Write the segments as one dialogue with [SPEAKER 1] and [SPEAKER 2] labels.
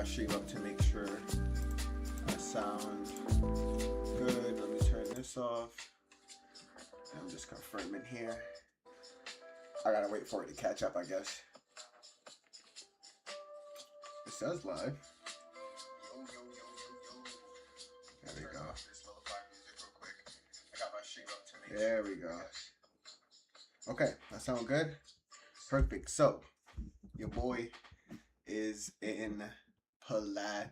[SPEAKER 1] stream up to make sure I sound good. Let me turn this off. I'm just confirming here. I gotta wait for it to catch up, I guess. It says live. There we go. There we go. Okay, that sounds good. Perfect. So, your boy is in platinum.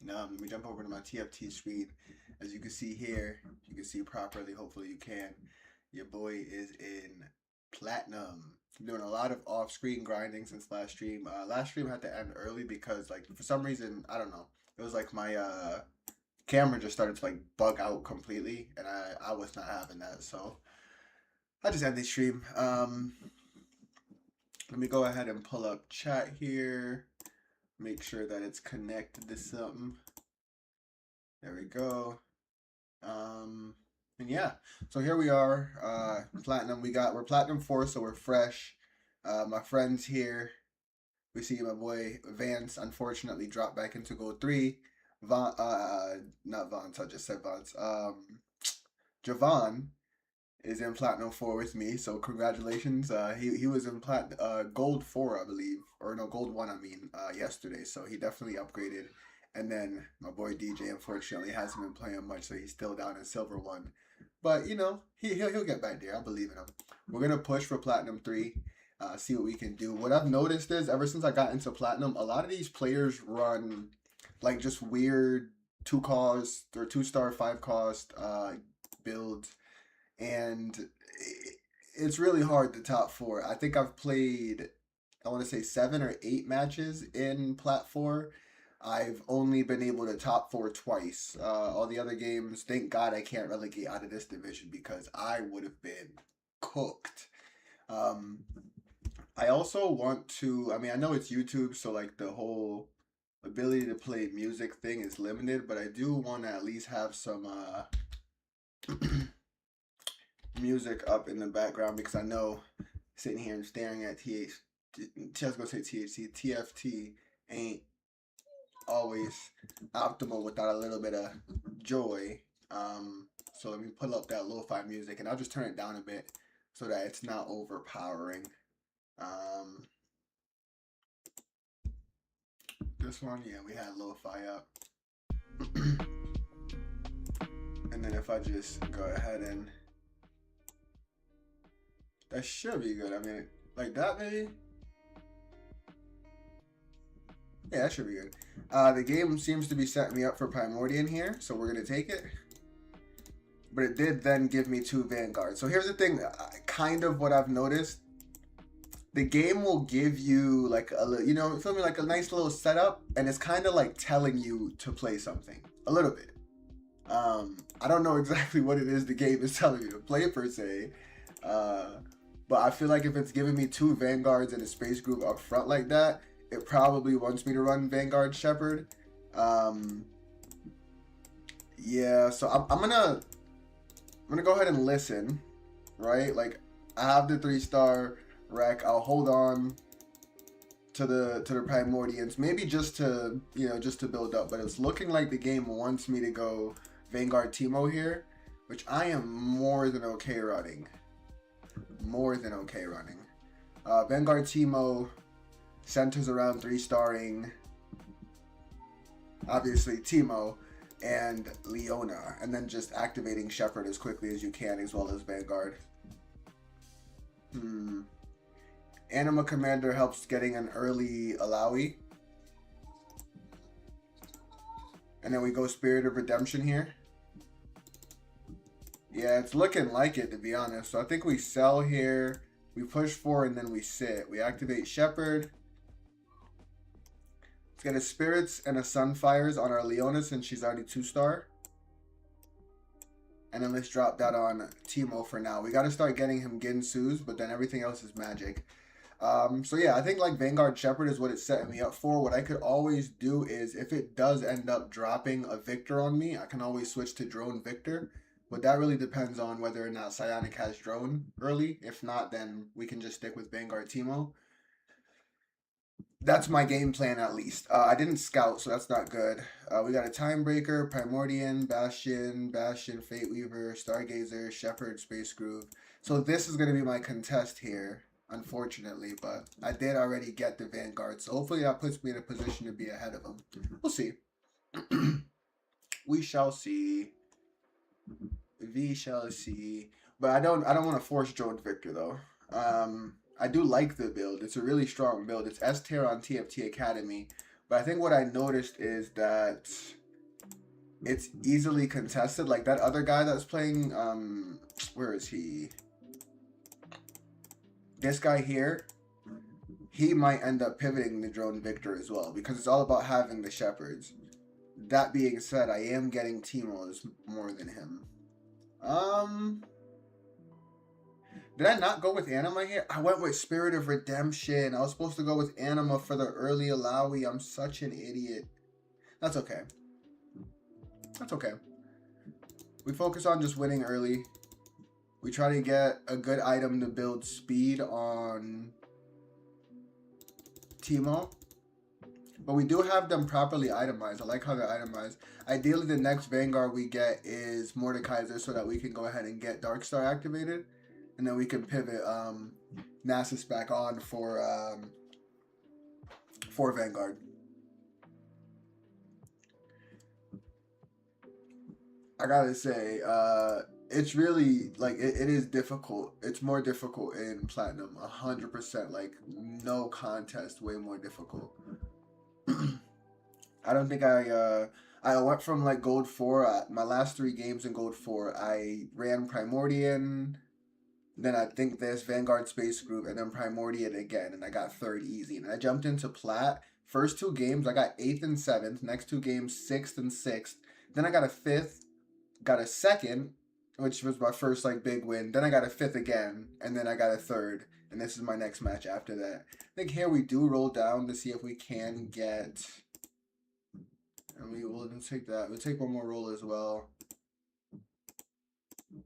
[SPEAKER 1] Let me jump over to my TFT screen. As you can see here, you can see properly. Hopefully you can. Your boy is in platinum. I'm doing a lot of off-screen grinding since last stream. Last stream had to end early because, like, for some reason, I don't know. It was like my camera just started to like bug out completely, and I was not having that. So I just ended the stream. Let me go ahead and pull up chat here. Make sure that it's connected to something. There we go. And yeah, so here we are, platinum. We're platinum 4, so we're fresh. My friends here, we see my boy Vance unfortunately dropped back into gold 3. Not Vance, I just said Vance. Javon is in platinum 4 with me, so congratulations. He was in gold 4, I believe, or no, gold 1, I mean, yesterday. So he definitely upgraded. And then my boy DJ unfortunately hasn't been playing much, so he's still down in silver 1. But you know, he'll get back there. I believe in him. We're gonna push for platinum 3. See what we can do. What I've noticed is ever since I got into platinum, a lot of these players run like just weird 2-cost or 2-star 5-cost builds. And it's really hard to top 4. I think I've played, I want to say 7 or 8 matches in Plat 4. I've only been able to top 4 twice. All the other games, thank God I can't relegate out of this division because I would have been cooked. I also want to, I mean, I know it's YouTube, so like the whole ability to play music thing is limited, but I do want to at least have some music up in the background because I know sitting here and staring at TFT ain't always optimal without a little bit of joy. So let me pull up that lo-fi music and I'll just turn it down a bit so that it's not overpowering. This one, yeah, we had lo-fi up. And then if I just go ahead and that should be good. I mean, like that maybe? Yeah, that should be good. The game seems to be setting me up for Primordian here, so we're going to take it. But it did then give me 2 Vanguards. So here's the thing, kind of what I've noticed. The game will give you like a, you know, feel me, like a nice little setup, and it's kind of like telling you to play something a little bit. I don't know exactly what it is the game is telling you to play per se, but I feel like if it's giving me 2 Vanguards and a space group up front like that, it probably wants me to run Vanguard Shepherd. Yeah, so I'm gonna go ahead and listen, right? Like I have the 3-star wreck. I'll hold on to the Primordians, maybe just to, you know, just to build up. But it's looking like the game wants me to go Vanguard Teemo here, which I am more than okay running. Vanguard Teemo centers around 3-starring, obviously Teemo and Leona, and then just activating Shepherd as quickly as you can, as well as Vanguard. Anima Commander helps getting an early Alawi. And then we go Spirit of Redemption here. Yeah, it's looking like it, to be honest. So I think we sell here, we push 4, and then we sit. We activate Shepherd. Let's get a Spirits and a Sunfires on our Leona since she's already 2-star. And then let's drop that on Teemo for now. We got to start getting him Ginsu's, but then everything else is magic. So yeah, I think like Vanguard Shepherd is what it's setting me up for. What I could always do is, if it does end up dropping a Victor on me, I can always switch to Drone Victor. But that really depends on whether or not Psionic has Drone early. If not, then we can just stick with Vanguard Teemo. That's my game plan at least. I didn't scout, so that's not good. We got a Timebreaker, Primordian, Bastion, Fate Weaver, Stargazer, Shepherd, Space Groove. So this is going to be my contest here, unfortunately. But I did already get the Vanguard, so hopefully that puts me in a position to be ahead of him. We'll see. We shall see. We shall see. But I don't want to force Drone Victor though. I do like the build. It's a really strong build. It's S tier on TFT Academy. But I think what I noticed is that it's easily contested. Like that other guy that's playing, where is he? This guy here, he might end up pivoting the Drone Victor as well because it's all about having the Shepherds. That being said, I am getting Teemos more than him. Did I not go with Anima here? I went with Spirit of Redemption. I was supposed to go with Anima for the early Alawi. I'm such an idiot. That's okay. That's okay. We focus on just winning early. We try to get a good item to build speed on Teemo. But we do have them properly itemized. I like how they're itemized. Ideally, the next Vanguard we get is Mordekaiser so that we can go ahead and get Darkstar activated. And then we can pivot Nasus back on for Vanguard. I gotta say, it's really, like, it is difficult. It's more difficult in Platinum, 100%. Like, no contest, way more difficult. I don't think I went from, like, Gold 4. My last 3 games in Gold 4, I ran Primordian. Then I think there's Vanguard Space Group, and then Primordian again, and I got 3rd easy. And I jumped into Plat. First 2 games, I got 8th and 7th. Next 2 games, 6th and 6th. Then I got a 5th, got a 2nd, which was my first like big win. Then I got a 5th again, and then I got a 3rd. And this is my next match after that. I think here we do roll down to see if we can get... And we will take that. We'll take one more roll as well.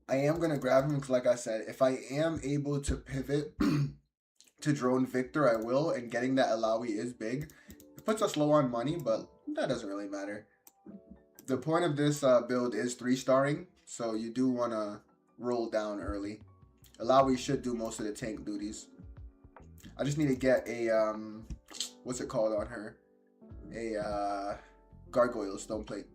[SPEAKER 1] I am going to grab him because, like I said, if I am able to pivot to Drone Victor, I will. And getting that Alawi is big. It puts us low on money, but that doesn't really matter. The point of this build is 3-starring, so you do want to roll down early. Alawi should do most of the tank duties. I just need to get a, what's it called on her? A Gargoyle Stone Plate.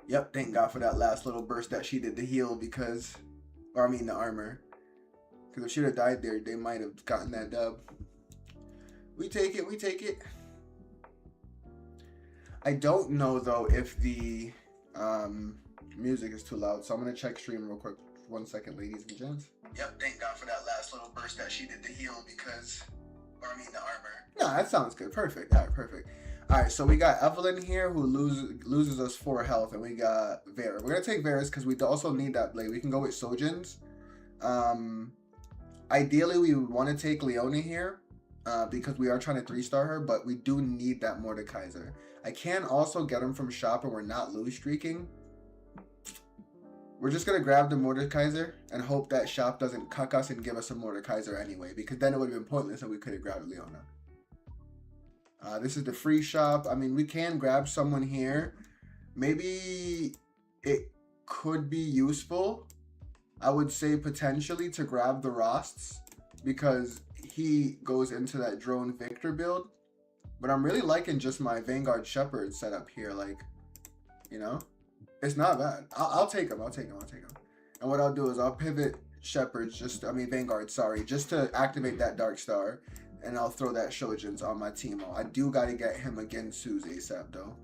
[SPEAKER 1] Yep, thank God for that last little burst that she did to heal because, or I mean the armor. Because if she would have died there, they might have gotten that dub. We take it, we take it. I don't know though if the music is too loud, so I'm going to check stream real quick. 1 second, ladies and gents. Yep, thank God for that last little burst that she did to heal because, or I mean the armor. No, that sounds good. Perfect. All right, perfect. All right, so we got Evelyn here who loses us 4 health, and we got Vera. We're going to take Vera's because we also need that blade. We can go with Sojin's. Ideally, we would want to take Leona here because we are trying to 3-star her, but we do need that Mordekaiser. I can also get him from shop and we're not lose streaking. We're just going to grab the Mordekaiser and hope that shop doesn't cuck us and give us a Mordekaiser anyway, because then it would have been pointless and we could have grabbed Leona. This is the free shop. I mean, we can grab someone here. Maybe it could be useful. I would say potentially to grab the Rosts because he goes into that Drone Victor build. But I'm really liking just my Vanguard Shepherd setup here. Like, you know, it's not bad. I'll take him. I'll take him. And what I'll do is I'll pivot Shepherds, Vanguard, sorry, just to activate that Dark Star. And I'll throw that Shojin's on my Teemo. I do got to get him against Suze ASAP though.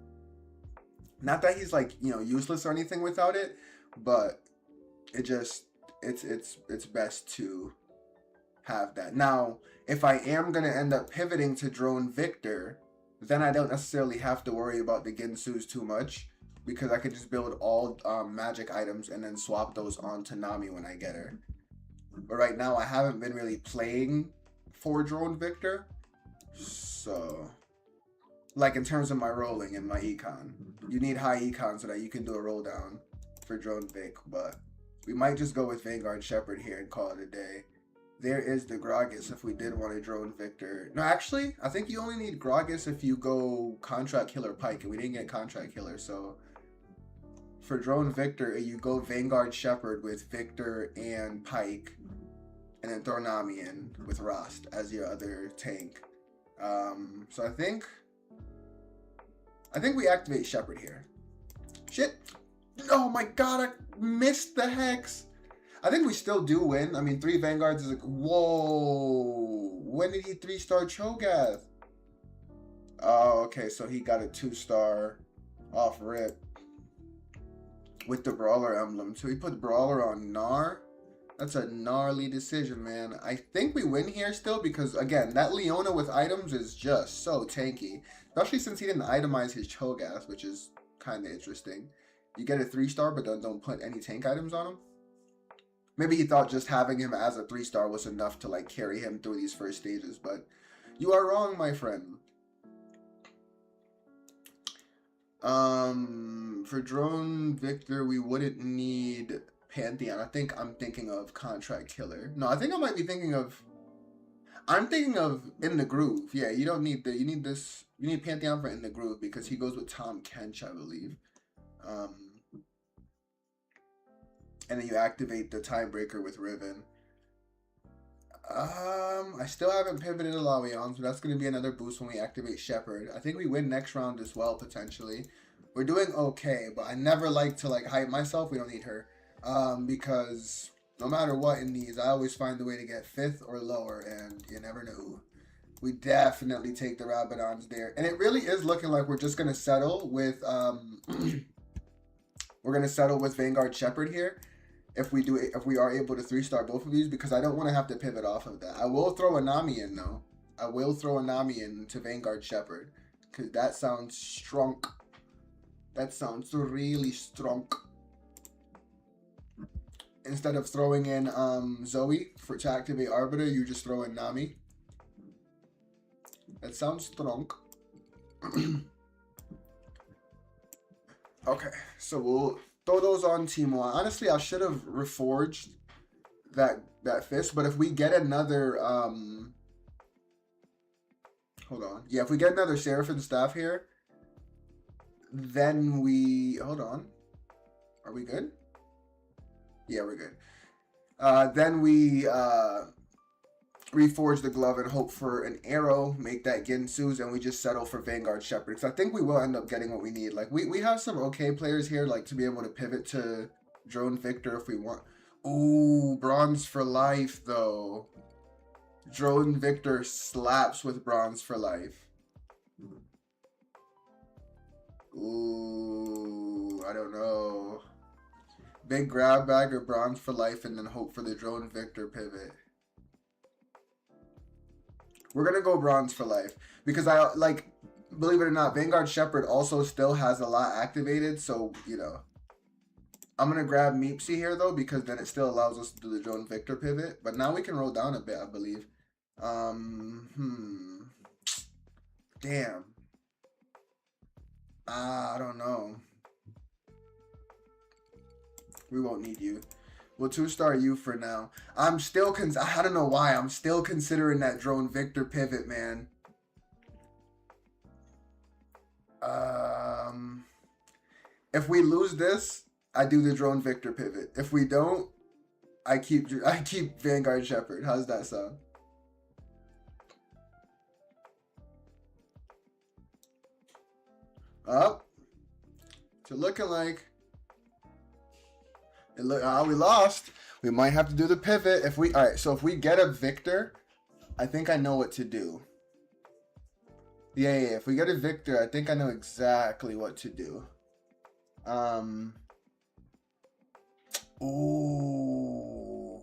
[SPEAKER 1] Not that he's like, you know, useless or anything without it, but it just, it's best to have that. Now, if I am going to end up pivoting to Drone Victor, then I don't necessarily have to worry about the Ginsus too much because I could just build all magic items and then swap those on to Nami when I get her. But right now, I haven't been really playing for Drone Victor, so like in terms of my rolling and my econ, you need high econ so that you can do a roll down for Drone Vic, but we might just go with Vanguard Shepherd here and call it a day. There is the Gragas if we did want a drone Victor. No, actually, I think you only need Gragas if you go contract killer Pike, and we didn't get contract killer, so for drone Victor, you go Vanguard Shepherd with Victor and Pike, and then throw Nami in with Rost as your other tank. So I think we activate Shepherd here. Shit! Oh my god, I missed the Hex! I think we still do win. I mean, 3 Vanguards is like, whoa! When did he 3-star Cho'Gath? Oh, okay, so he got a 2-star off rip with the Brawler emblem. So he put Brawler on Gnar. That's a gnarly decision, man. I think we win here still because, again, that Leona with items is just so tanky. Especially since he didn't itemize his Cho'Gath, which is kind of interesting. You get a 3-star, but then don't put any tank items on him. Maybe he thought just having him as a 3-star was enough to like carry him through these first stages, but you are wrong, my friend. For drone Victor, we wouldn't need Pantheon. I think I'm thinking of contract killer. No, I think I might be thinking of. I'm thinking of In the Groove. Yeah, you don't need the. You need this. You need Pantheon for In the Groove because he goes with Tom Kench, I believe. And then you activate the Timebreaker with Riven. I still haven't pivoted Alawion, so that's going to be another boost when we activate Shepherd. I think we win next round as well, potentially. We're doing okay, but I never like to like hype myself. We don't need her. Because no matter what in these, I always find a way to get 5th or lower, and you never know. We definitely take the Rabadons there. And it really is looking like we're just going to settle with, we're going to settle with Vanguard Shepherd here. If we are able to 3-star both of these, because I don't want to have to pivot off of that. I will throw a Nami in though. I will throw a Nami in to Vanguard Shepherd, because that sounds strong. That sounds really strong. Instead of throwing in Zoe to activate Arbiter, you just throw in Nami. That sounds strong. Okay, so we'll throw those on Teemo. Honestly, I should have reforged that fist, but if we get another hold on. Yeah, if we get another Seraphim staff here, then we hold on. Are we good? Yeah, we're good. Then we reforge the glove and hope for an arrow, make that Ginsu's, and we just settle for Vanguard Shepherd. Because I think we will end up getting what we need. Like, we have some okay players here, like, to be able to pivot to Drone Victor if we want. Ooh, Bronze for Life, though. Drone Victor slaps with Bronze for Life. Ooh, I don't know. Big grab bag or Bronze for Life and then hope for the Drone Victor pivot. We're going to go Bronze for Life because I like, believe it or not, Vanguard Shepherd also still has a lot activated. So, you know, I'm going to grab Meepsy here though, because then it still allows us to do the Drone Victor pivot. But now we can roll down a bit, I believe. Damn. I don't know. We won't need you. We'll 2-star you for now. I'm still, I don't know why, I'm still considering that Drone Victor pivot, man. If we lose this, I do the Drone Victor pivot. If we don't, I keep Vanguard Shepherd. How's that sound? Up. So looking like we lost. We might have to do the pivot if we. All right. So if we get a Victor, I think I know what to do. Yeah. If we get a Victor, I think I know exactly what to do. Ooh.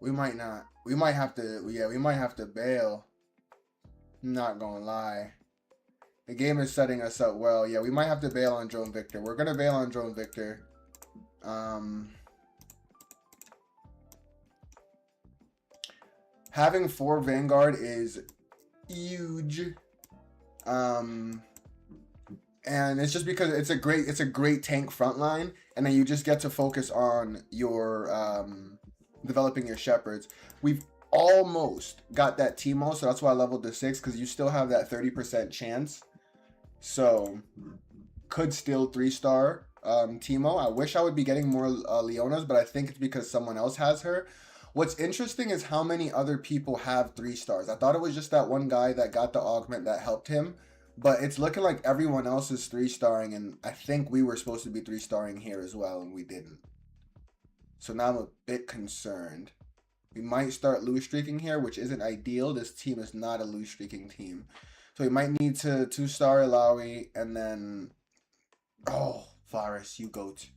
[SPEAKER 1] We might not. We might have to. Yeah. We might have to bail. I'm not gonna lie. The game is setting us up well. Yeah. We might have to bail on Drone Victor. We're gonna bail on Drone Victor. Having 4 Vanguard is huge. And it's just because it's a great tank frontline, and then you just get to focus on your developing your shepherds. We've almost got that Teemo, so that's why I leveled to 6, because you still have that 30% chance. So could still 3-star Teemo. I wish I would be getting more Leonas, but I think it's because someone else has her. What's interesting is how many other people have 3 stars. I thought it was just that one guy that got the augment that helped him, but it's looking like everyone else is 3-starring, and I think we were supposed to be 3-starring here as well, and we didn't. So now I'm a bit concerned. We might start lose streaking here, which isn't ideal. This team is not a lose streaking team. So we might need to 2-star Ilaoi, and then... Oh, Varus, you goat.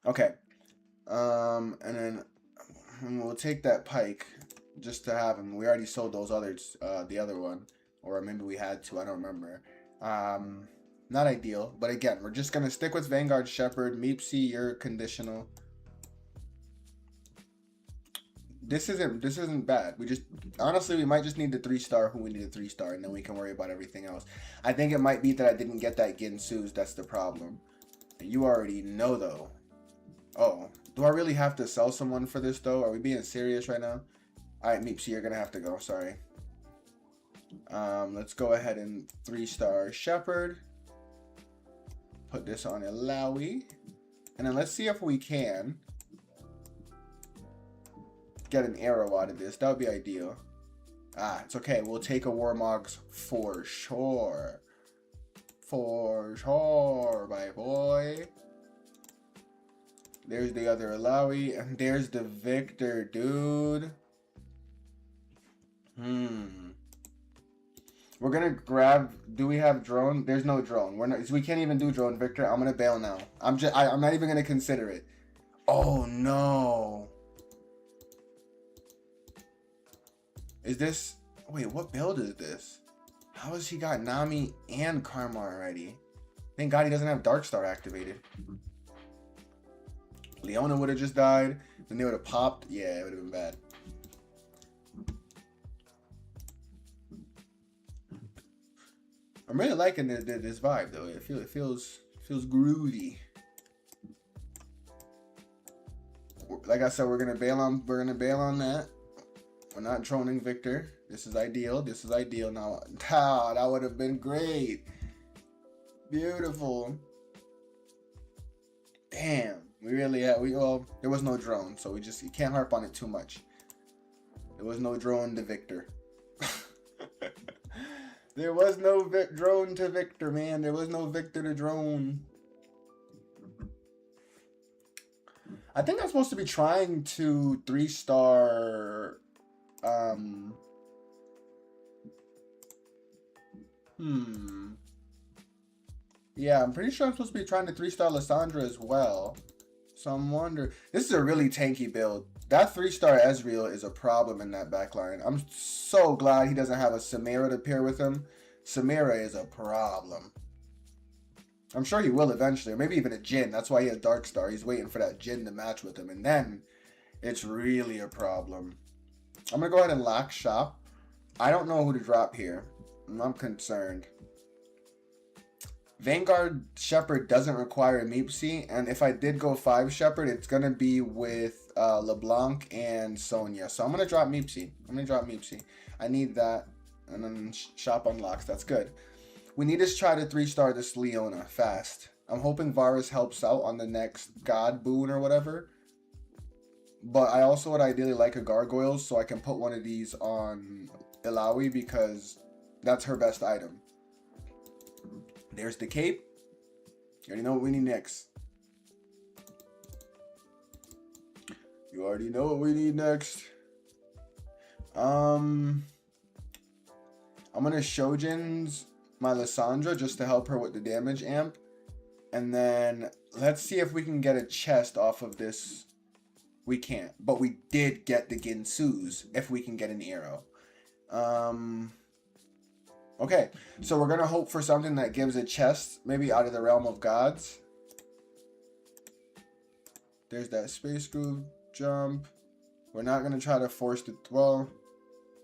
[SPEAKER 1] Okay. And then we'll take that Pike just to have him. We already sold those others, the other one. Or maybe we had to, I don't remember. Not ideal, but again, we're just gonna stick with Vanguard Shepherd. Meepsy, you're conditional. This isn't bad. We just honestly we might just need the 3-star who we need a 3-star, and then we can worry about everything else. I think it might be that I didn't get that Ginsu's, that's the problem. You already know though. Oh, do I really have to sell someone for this though? Are we being serious right now? Alright, Meepsy, you're gonna have to go, sorry. Let's go ahead and 3-star Shepherd. Put this on Ilaoi. And then let's see if we can get an arrow out of this. That would be ideal. Ah, it's okay. We'll take a Warmogs for sure. For sure, my boy. There's the other Ilaoi. And there's the Victor, dude. We're gonna grab. Do we have drone? There's no drone. We're not. We can't even do drone, Victor. I'm gonna bail now. I'm not even gonna consider it. Oh no. Is this? Wait, what build is this? How has he got Nami and Karma already? Thank God he doesn't have Darkstar activated. Leona would have just died. Then they would have popped. Yeah, it would have been bad. I'm really liking this vibe though. It feels groovy. Like I said, we're gonna bail on that. We're not droning Victor. This is ideal. This is ideal now. Ah, that would have been great. Beautiful. Damn. We really had well, there was no drone, so you can't harp on it too much. There was no drone to Victor. There was no drone to Victor, man. There was no Victor to drone. I think I'm supposed to be trying to 3-star... Yeah, I'm pretty sure I'm supposed to be trying to 3-star Lissandra as well. So I'm wondering... This is a really tanky build. That 3-star Ezreal is a problem in that backline. I'm so glad he doesn't have a Samira to pair with him. Samira is a problem. I'm sure he will eventually, or maybe even a Jhin. That's why he has Darkstar. He's waiting for that Jhin to match with him, and then it's really a problem. I'm going to go ahead and lock shop. I don't know who to drop here. I'm concerned. Vanguard Shepherd doesn't require a Meepsy, and if I did go 5 Shepherd, it's going to be with LeBlanc and Sonya. So I'm going to drop Meepsy. I need that, and then shop unlocks. That's good. We need to try to 3-star this Leona fast. I'm hoping Varus helps out on the next God boon or whatever. But I also would ideally like a Gargoyles, so I can put one of these on Ilaoi because that's her best item. There's the cape. You already know what we need next. I'm gonna Shojin's my Lissandra just to help her with the damage amp. And then let's see if we can get a chest off of this. We can't, but we did get the Ginsu's if we can get an arrow. Okay, so we're gonna hope for something that gives a chest, maybe out of the realm of gods. There's that space groove jump. We're not gonna try to force the well.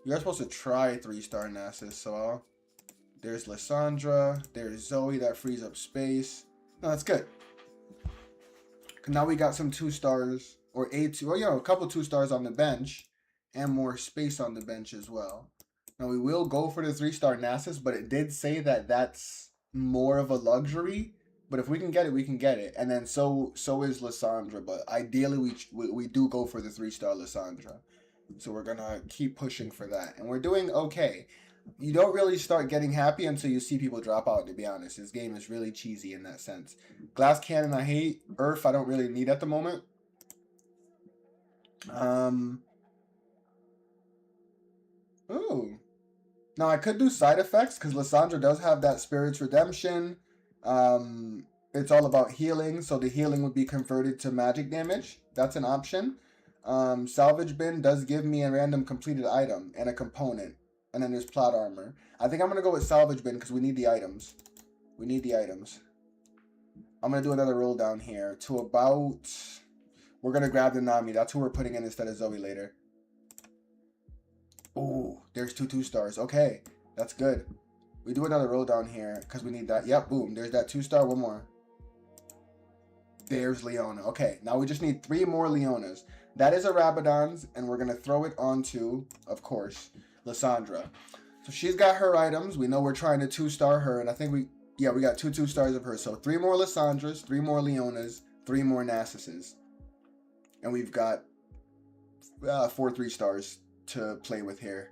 [SPEAKER 1] You're supposed to try 3-star Nasus, so there's Lissandra. There's Zoe that frees up space. No, that's good. Now we got some 2 stars. or A2, or, you know, a couple 2-stars on the bench and more space on the bench as well. Now, we will go for the 3-star Nasus, but it did say that that's more of a luxury. But if we can get it, we can get it. And then so is Lissandra. But ideally, we do go for the 3-star Lissandra. So we're going to keep pushing for that. And we're doing okay. You don't really start getting happy until you see people drop out, to be honest. This game is really cheesy in that sense. Glass Cannon, I hate. Earth, I don't really need at the moment. Ooh. Now, I could do side effects, because Lissandra does have that Spirit's Redemption. It's all about healing, so the healing would be converted to magic damage. That's an option. Salvage Bin does give me a random completed item and a component. And then there's plot armor. I think I'm going to go with Salvage Bin because we need the items. We need the items. I'm going to do another roll down here to about... We're going to grab the Nami. That's who we're putting in instead of Zoe later. Ooh, there's 2 2-stars. Okay, that's good. We do another roll down here because we need that. Yep, boom. There's that 2-star. One more. There's Leona. Okay, now we just need 3 more Leonas. That is a Rabadon's, and we're going to throw it onto, of course, Lissandra. So she's got her items. We know we're trying to 2-star her, and I think we got 2 2-stars of her. So 3 more Lissandras, 3 more Leonas, 3 more Nasuses. And we've got 4 3-stars to play with here.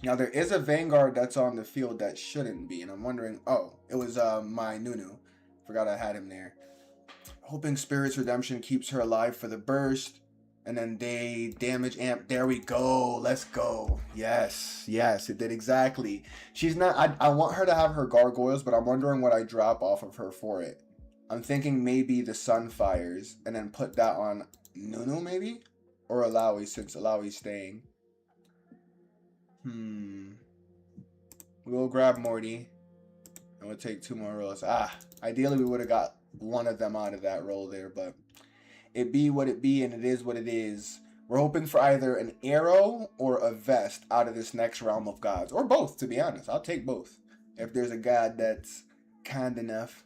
[SPEAKER 1] Now there is a Vanguard that's on the field that shouldn't be, and I'm wondering, oh, it was my Nunu. Forgot I had him there. Hoping Spirit's Redemption keeps her alive for the burst. And then they damage amp. There we go. Let's go. Yes. Yes, it did exactly. She's not... I want her to have her gargoyles, but I'm wondering what I drop off of her for it. I'm thinking maybe the Sunfires. And then put that on Nunu, maybe? Or Alawi, since Alawi's staying. We'll grab Morty. And we'll take 2 more rolls. Ideally we would have got one of them out of that roll there, but... It be what it be, and it is what it is. We're hoping for either an arrow or a vest out of this next realm of gods. Or both, to be honest. I'll take both. If there's a god that's kind enough.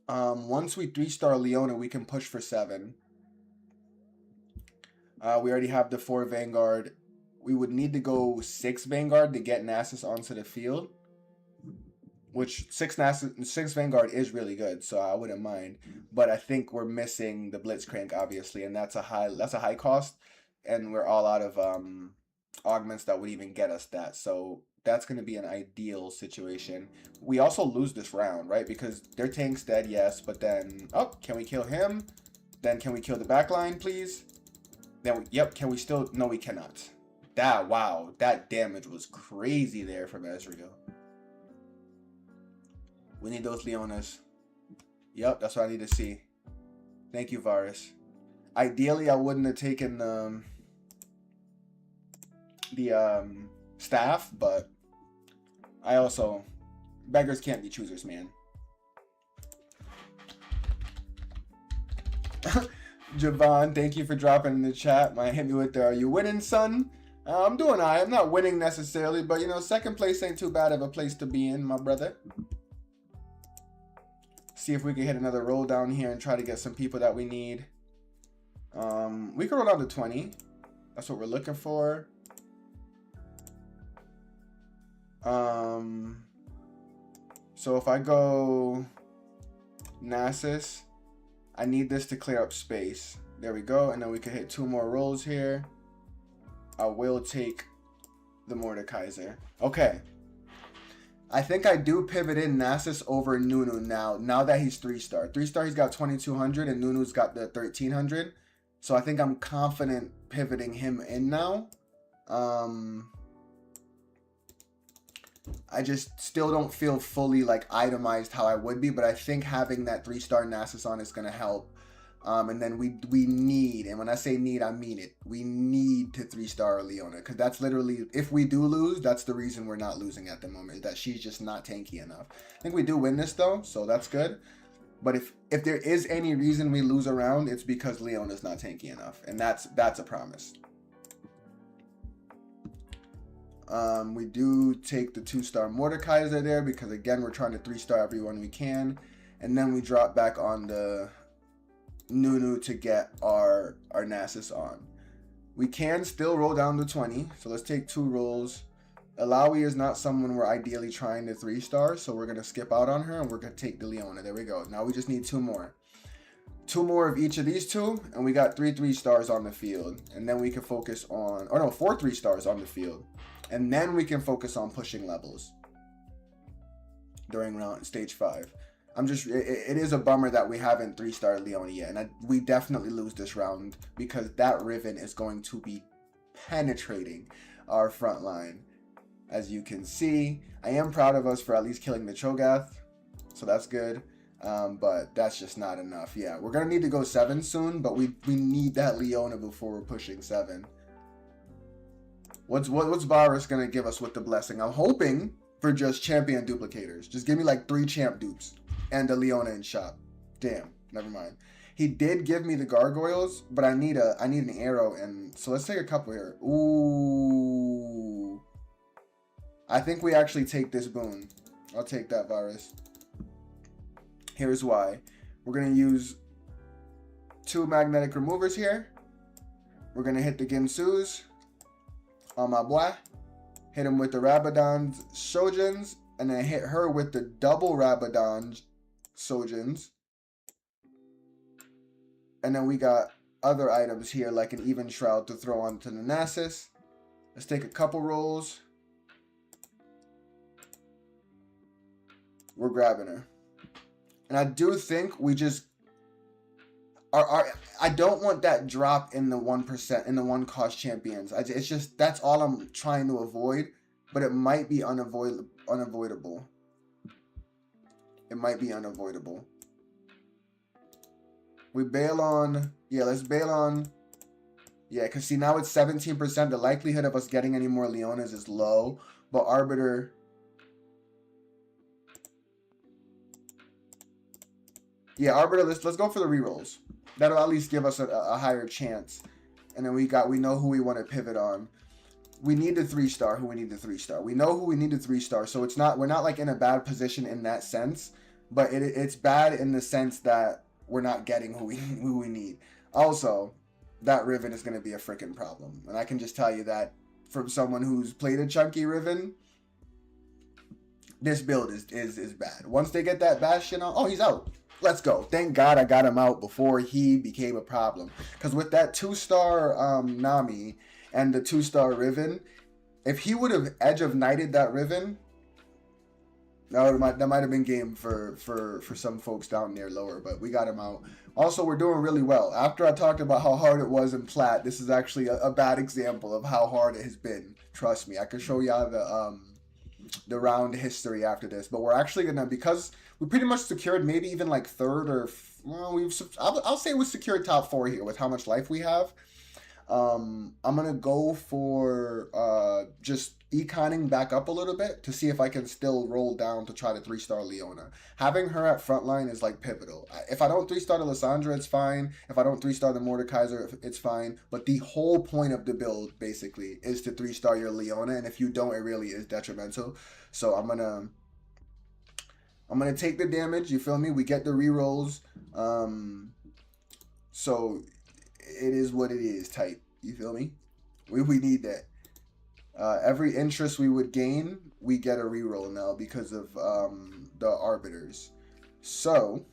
[SPEAKER 1] Once we 3-star Leona, we can push for 7. We already have the 4 Vanguard. We would need to go 6 Vanguard to get Nasus onto the field. Which 6 Vanguard is really good, so I wouldn't mind. But I think we're missing the Blitzcrank, obviously, and that's a high cost, and we're all out of augments that would even get us that. So that's going to be an ideal situation. We also lose this round, right? Because their tank's dead, yes, but then can we kill him? Then can we kill the backline, please? Then can we still? No, we cannot. Wow, that damage was crazy there from Ezreal. We need those Leonas. Yep, that's what I need to see. Thank you, Varus. Ideally, I wouldn't have taken the staff, but I also... Beggars can't be choosers, man. Javon, thank you for dropping in the chat. Might hit me with the, are you winning, son? I'm doing all right. I'm not winning necessarily, but, you know, second place ain't too bad of a place to be in, my brother. See if we can hit another roll down here and try to get some people that we need. We can roll down to 20. That's what we're looking for. So if I go Nasus, I need this to clear up space. There we go. And then we can hit 2 more rolls here. I will take the Mordekaiser. Okay. I think I do pivot in Nasus over Nunu now that he's 3-star. 3-star, he's got 2,200 and Nunu's got the 1,300. So I think I'm confident pivoting him in now. I just still don't feel fully like itemized how I would be, but I think having that 3-star Nasus on is going to help. And then we need, and when I say need, I mean it. We need to 3-star Leona, because that's literally, if we do lose, that's the reason we're not losing at the moment, that she's just not tanky enough. I think we do win this though, so that's good. But if there is any reason we lose a round, it's because Leona's not tanky enough, and that's a promise. We do take the 2-star Mordekaiser there, because again, we're trying to 3-star everyone we can. And then we drop back on the Nunu to get our Nasus on. We can still roll down to 20, so let's take 2 rolls. Alawi is not someone we're ideally trying to 3-star, so we're going to skip out on her, and we're going to take the Leona. There we go. Now we just need 2 more. 2 more of each of these 2, and we got 3 3-stars on the field. And then we can focus on, or no, 4 3-stars on the field. And then we can focus on pushing levels during stage 5. It is a bummer that we haven't 3-star Leona yet, and we definitely lose this round because that Riven is going to be penetrating our front line. As you can see, I am proud of us for at least killing the Cho'Gath, so that's good, but that's just not enough. Yeah, we're gonna need to go 7 soon, but we need that Leona before we're pushing 7. What's Varus gonna give us with the blessing? I'm hoping for just champion duplicators. Just give me like 3 champ dupes and a Leona in shop. Damn, never mind. He did give me the gargoyles, but I need an arrow, and so let's take a couple here. Ooh, I think we actually take this boon. I'll take that, Varus. Here's why. We're gonna use 2 magnetic removers here. We're gonna hit the Ginsus on my boy. Hit him with the Rabadon's Shojins, and then hit her with the double Rabadon Shojins. And then we got other items here, like an Even Shroud to throw onto the Nasus. Let's take a couple rolls. We're grabbing her. And I do think we just I don't want that drop in the 1%, in the 1-cost champions. It's just, that's all I'm trying to avoid, but it might be unavoidable. It might be unavoidable. We bail on, yeah, let's bail on, yeah, because see, now it's 17%. The likelihood of us getting any more Leonas is low, but Arbiter, yeah, Arbiter, let's go for the rerolls. That'll at least give us a higher chance. And then we know who we want to pivot on. We need the 3-star who we need to 3-star. We know who we need to 3-star, so we're not like in a bad position in that sense, but it's bad in the sense that we're not getting who we need. Also, that Riven is going to be a freaking problem. And I can just tell you that from someone who's played a chunky Riven, this build is bad. Once they get that Bastion on, oh, he's out. Let's go. Thank God I got him out before he became a problem. Because with that 2-star Nami and the 2-star Riven, if he would have Edge of Knighted that Riven, that might have been game for some folks down there lower, but we got him out. Also, we're doing really well. After I talked about how hard it was in Plat, this is actually a bad example of how hard it has been. Trust me. I can show y'all the round history after this, but we're actually gonna, because we pretty much secured maybe even like 3rd or, well, I'll say we secured top 4 here with how much life we have. I'm gonna go for just econing back up a little bit to see if I can still roll down to try to 3-star Leona. Having her at frontline is like pivotal. If I don't 3-star the Lissandra, it's fine. If I don't 3-star the Mordekaiser, it's fine. But the whole point of the build basically is to 3-star your Leona, and if you don't, it really is detrimental. So I'm gonna take the damage. You feel me? We get the rerolls. So it is what it is type. You feel me? We need that. Every interest we would gain, we get a reroll now because of the arbiters. So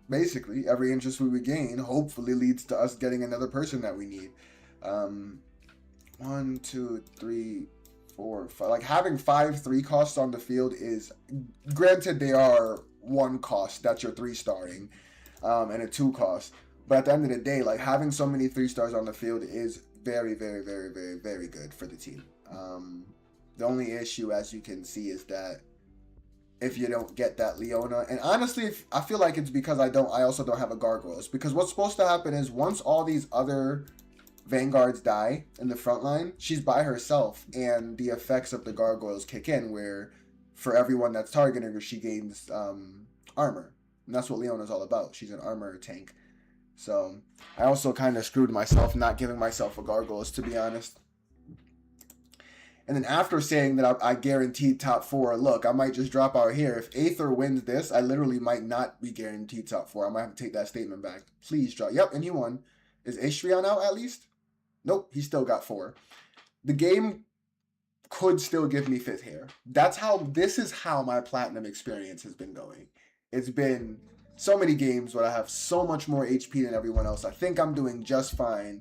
[SPEAKER 1] basically, every interest we would gain hopefully leads to us getting another person that we need. 1, 2, 3, 4, 5. Like having 5 3-costs on the field is, granted they are 1 cost that you're 3-starring, and a 2-cost. But at the end of the day, like having so many 3-stars on the field is very, very, very, very, very good for the team. The only issue, as you can see, is that if you don't get that Leona, and honestly, I feel like it's because I also don't have a Gargoyles. Because what's supposed to happen is once all these other Vanguards die in the front line, she's by herself, and the effects of the Gargoyles kick in, where for everyone that's targeting her, she gains armor. And that's what Leona's all about. She's an armor tank. So I also kind of screwed myself not giving myself a Gargoyles, to be honest. And then after saying that I guaranteed top 4, look, I might just drop out here. If Aether wins this, I literally might not be guaranteed top 4. I might have to take that statement back. Please drop. Yep, and he won. Is Astrion out at least? Nope, he still got 4. The game could still give me 5th here. This is how my platinum experience has been going. It's been so many games where I have so much more HP than everyone else. I think I'm doing just fine.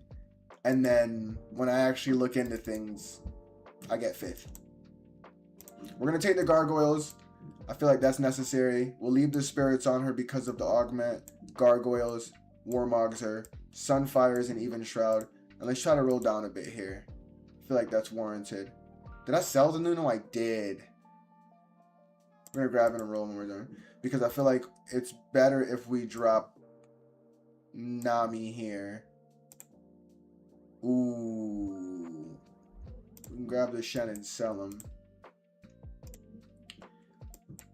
[SPEAKER 1] And then when I actually look into things, I get 5th. We're going to take the Gargoyles. I feel like that's necessary. We'll leave the Spirits on her because of the Augment, Gargoyles, Warmogzer, Sunfires, and even Shroud. And let's try to roll down a bit here. I feel like that's warranted. Did I sell the Nuno? I did. We're going to grab and roll when we're done. Because I feel like it's better if we drop Nami here. Ooh. We can grab the Shen and sell him.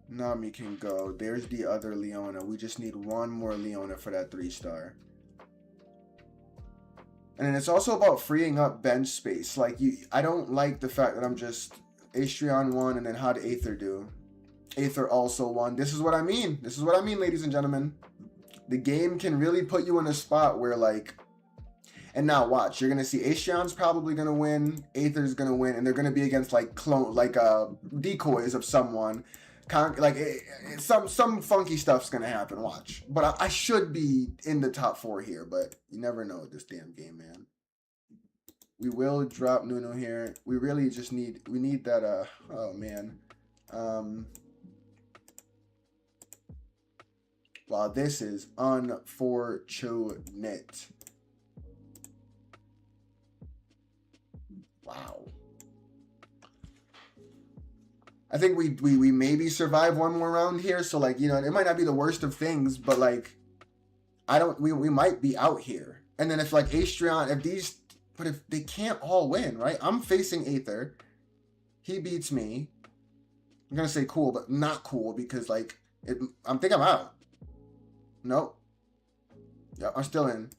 [SPEAKER 1] Nami can go. There's the other Leona. We just need one more Leona for that 3-star. And then it's also about freeing up bench space. Like, I don't like the fact that I'm just Astrion won and then how did Aether do? Aether also won. This is what I mean. This is what I mean, ladies and gentlemen. The game can really put you in a spot where, like, and now watch, you're gonna see Astrion's probably gonna win, Aether's gonna win, and they're gonna be against like decoys of someone. Some funky stuff's gonna happen. Watch, but I should be in the top 4 here, but you never know with this damn game, man. We will drop Nuno here. We really just need that. Oh man. Wow, this is unfortunate. Wow. I think we maybe survive one more round here. So like, you know, it might not be the worst of things, but like, we might be out here. And then if like Astrion, but if they can't all win, right? I'm facing Aether. He beats me. I'm going to say cool, but not cool because like, I think I'm out. Nope. Yeah, I'm still in.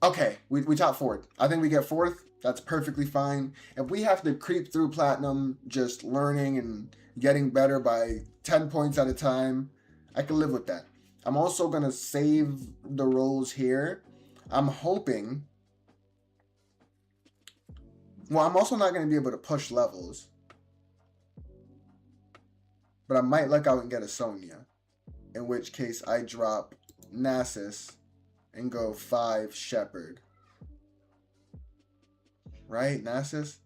[SPEAKER 1] Okay, we top 4. I think we get 4th. That's perfectly fine. If we have to creep through platinum, just learning and getting better by 10 points at a time, I can live with that. I'm also going to save the rolls here. I'm hoping... Well, I'm also not going to be able to push levels. But I might luck out and get a Sonya. In which case, I drop Nasus and go 5 Shepherd. Right, Nasus?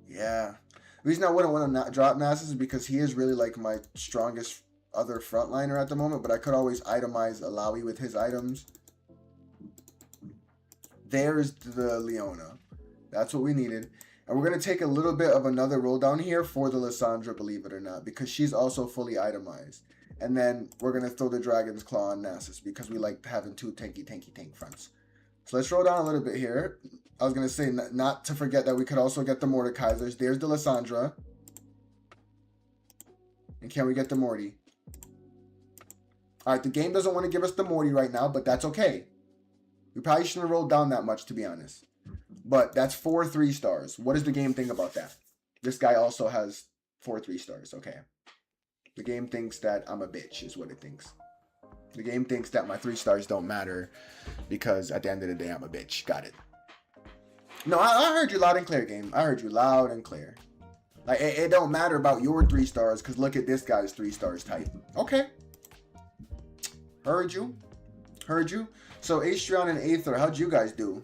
[SPEAKER 1] Yeah. The reason I wouldn't want to drop Nasus is because he is really like my strongest other frontliner at the moment, but I could always itemize Alawi with his items. There's the Leona. That's what we needed. And we're going to take a little bit of another roll down here for the Lissandra, believe it or not, because she's also fully itemized. And then we're going to throw the Dragon's Claw on Nasus because we like having 2 tank fronts. So let's roll down a little bit here. I was going to say, not to forget that we could also get the Mordekaisers. There's the Lissandra. And can we get the Morty? All right, the game doesn't want to give us the Morty right now, but that's okay. We probably shouldn't have rolled down that much, to be honest. But that's 4 3-stars. What does the game think about that? This guy also has 4 3-stars. Okay. The game thinks that I'm a bitch, is what it thinks. The game thinks that my 3 stars don't matter because at the end of the day, I'm a bitch. Got it. No, I heard you loud and clear, game. I heard you loud and clear. Like, it don't matter about your 3 stars because look at this guy's 3 stars type. Okay. Heard you. Heard you. So, Astrion and Aether, how'd you guys do?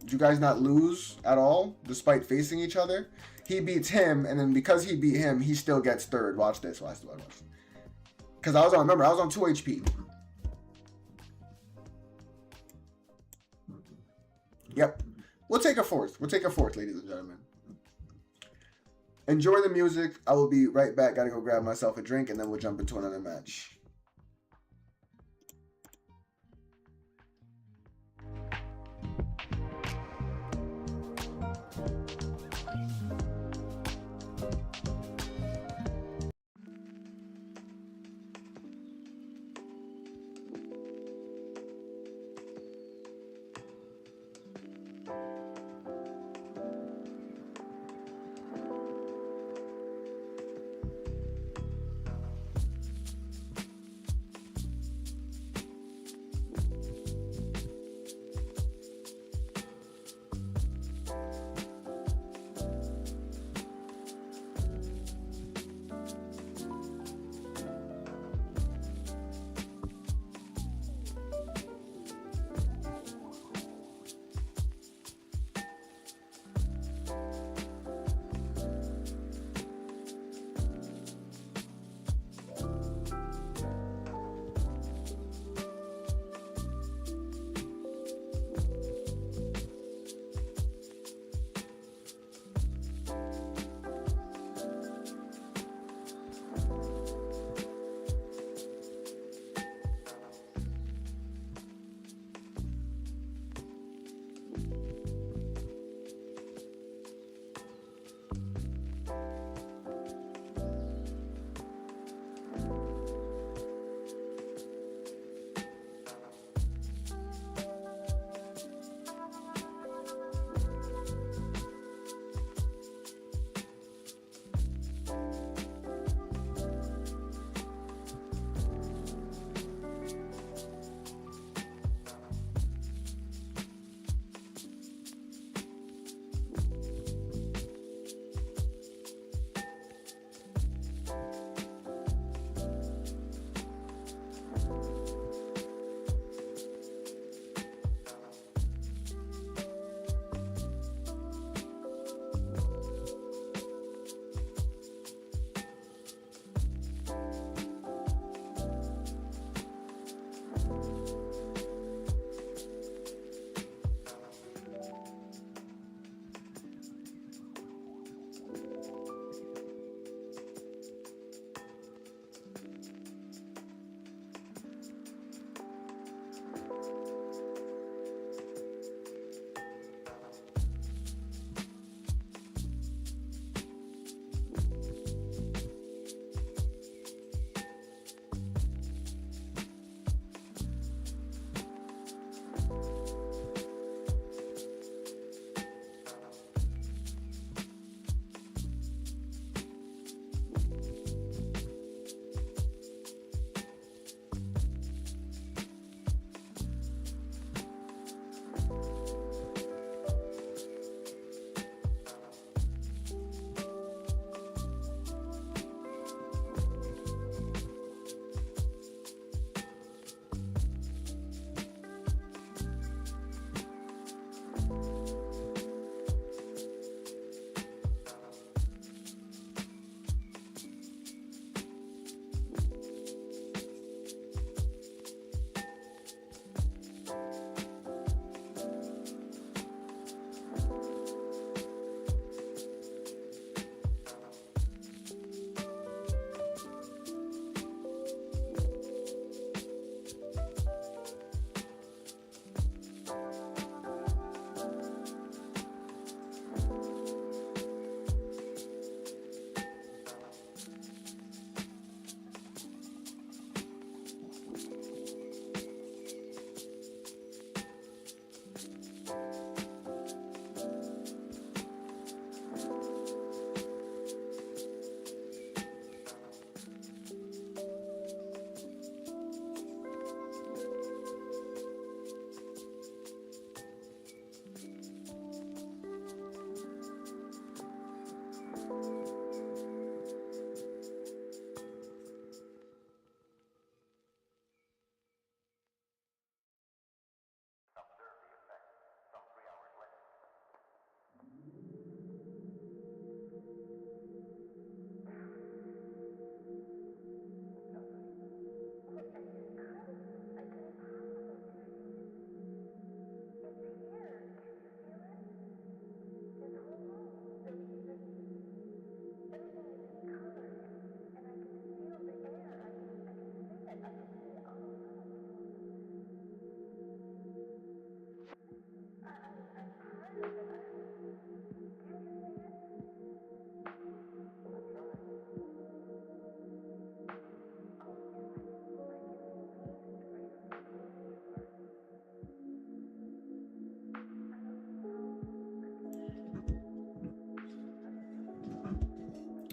[SPEAKER 1] Did you guys not lose at all despite facing each other? He beats him, and then because he beat him, he still gets 3rd. Watch this. Watch this. Because remember, I was on 2 HP. Yep. We'll take a 4th. We'll take a 4th, ladies and gentlemen. Enjoy the music. I will be right back. Gotta go grab myself a drink, and then we'll jump into another match.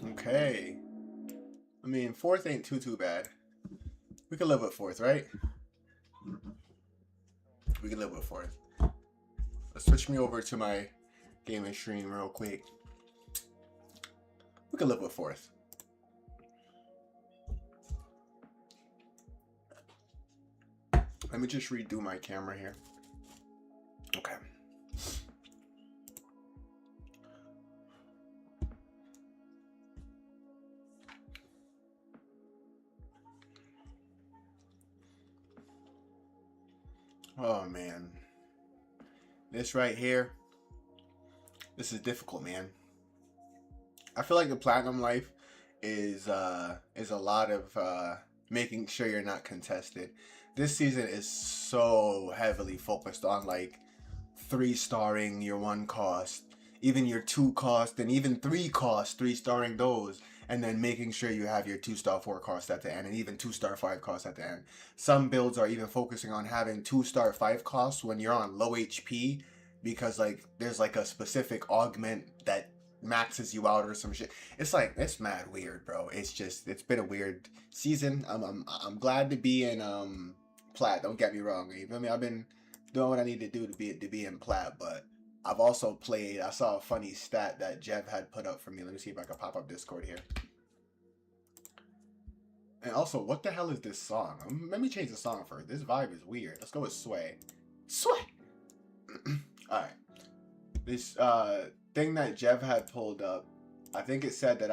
[SPEAKER 1] Okay. I mean, fourth ain't too bad. We can live with fourth, right? We can live with fourth. Let's switch me over to my gaming stream real quick. We can live with fourth. Let me just redo my camera here. Okay. Oh man. This right here. This is difficult, man. I feel like the platinum life is a lot of making sure you're not contested. This season is so heavily focused on like 3-starring your 1 cost, even your 2 cost, and even 3 cost, 3-starring those, and then making sure you have your 2-star 4 cost at the end, and even 2-star 5 cost at the end. Some builds are even focusing on having 2-star 5 costs when you're on low HP, because like there's like a specific augment that maxes you out or some shit. It's like, it's mad weird, bro. It's been a weird season. I'm glad to be in plat, don't get me wrong. You feel me? I've been doing what I need to do to be in plat, but I've also played. I saw a funny stat that Jev had put up for me. Let me see if I can pop up Discord here. And also, what the hell is this song? Let me change the song first. This vibe is weird. Let's go with Sway. Sway. All right. This thing that Jev had pulled up, I think it said that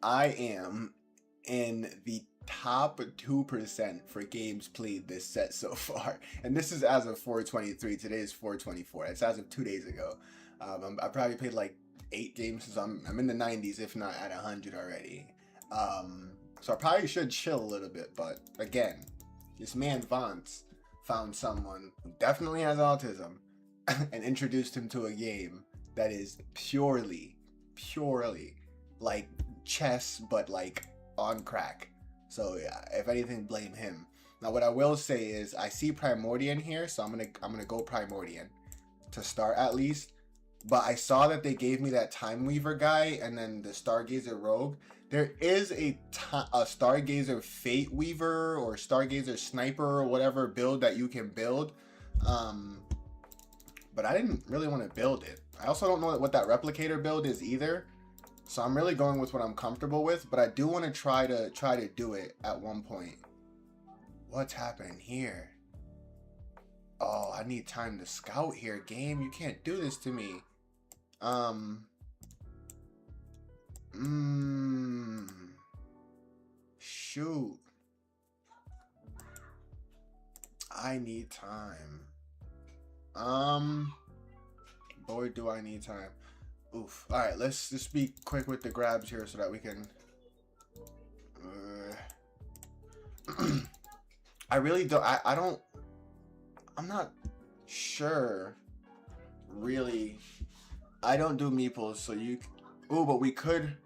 [SPEAKER 1] I am in the top 2% for games played this set so far, and this is as of 423. Today is 424. It's as of 2 days ago. I probably played like 8 games since I'm in the 90s, if not at 100 already. So I probably should chill a little bit, but again, this man Vance found someone who definitely has autism and introduced him to a game that is purely like chess, but like on crack. So yeah, if anything, blame him. Now what I will say is I see Primordian here, so I'm gonna go Primordian to start at least. But I saw that they gave me that Time Weaver guy and then the Stargazer Rogue. There is a Stargazer Fate Weaver or Stargazer Sniper or whatever build that you can build. But I didn't really want to build it. I also don't know what that Replicator build is either. So I'm really going with what I'm comfortable with, but I do want to try to do it at one point. What's happening here? Oh, I need time to scout here, game. You can't do this to me. Shoot. I need time. Boy, do I need time. Oof. All right, let's just be quick with the grabs here so that we can. I really don't. I don't. I'm not sure. Really, I don't do meeples, so you. Oh, but we could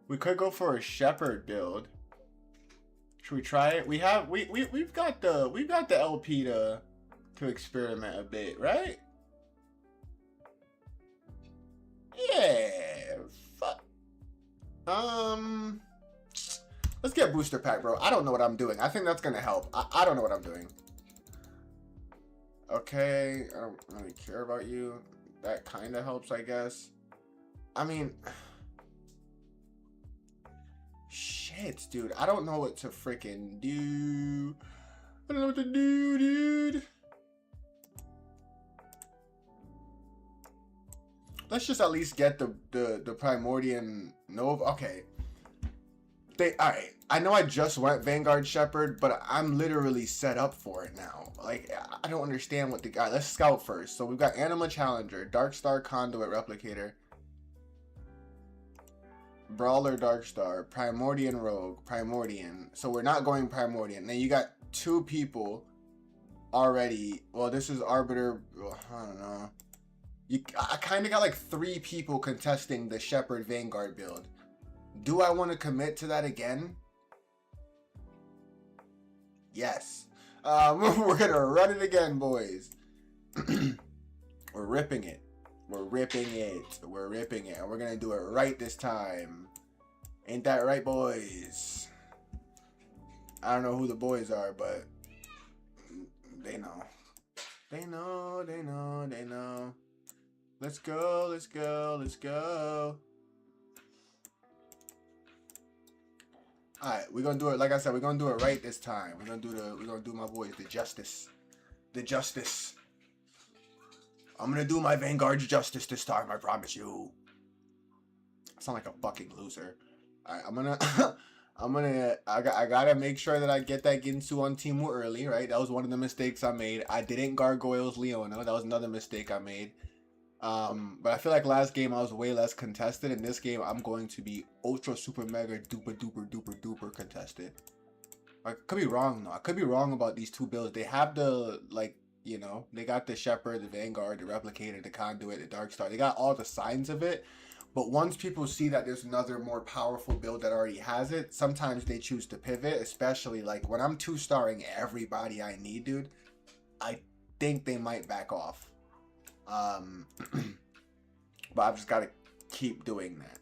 [SPEAKER 1] go for a shepherd build. Should we try it? We've got the LP to experiment a bit, right? Yeah, fuck. Let's get booster pack, bro. I don't know what I'm doing. I think that's gonna help. I don't know what I'm doing. Okay, I don't really care about you. That kind of helps, I guess. I mean, shit, dude. I don't know what to freaking do. I don't know what to do, dude. Let's just at least get the Primordian Nova. Okay. Alright. I know I just went Vanguard Shepherd, but I'm literally set up for it now. Like, I don't understand what the guy. Let's scout first. So we've got Anima Challenger, Darkstar Conduit Replicator, Brawler Darkstar, Primordian Rogue, Primordian. So we're not going Primordian. Then you got 2 people already. Well, this is Arbiter. I don't know. I kind of got like 3 people contesting the Shepherd Vanguard build. Do I want to commit to that again? Yes. We're going to run it again, boys. We're ripping it. We're ripping it. We're ripping it. And we're going to do it right this time. Ain't that right, boys? I don't know who the boys are, but they know. They know, they know, they know. Let's go, let's go, let's go. Alright, we're gonna do it, like I said, we're gonna do it right this time. We're gonna do my boys the justice. The justice. I'm gonna do my Vanguard's justice this time, I promise you. I sound like a fucking loser. Alright, I gotta make sure that I get that Ginsu on Teemu early, right? That was one of the mistakes I made. I didn't Gargoyles Leona. That was another mistake I made. But I feel like last game I was way less contested. In this game, I'm going to be ultra super mega duper duper duper duper contested. I could be wrong though. I could be wrong about these two builds. They have the, like, you know, they got the Shepherd, the Vanguard, the Replicator, the Conduit, the Dark Star. They got all the signs of it. But once people see that there's another more powerful build that already has it, sometimes they choose to pivot, especially like when I'm 2-starring everybody I need, dude. I think they might back off. But I've just got to keep doing that.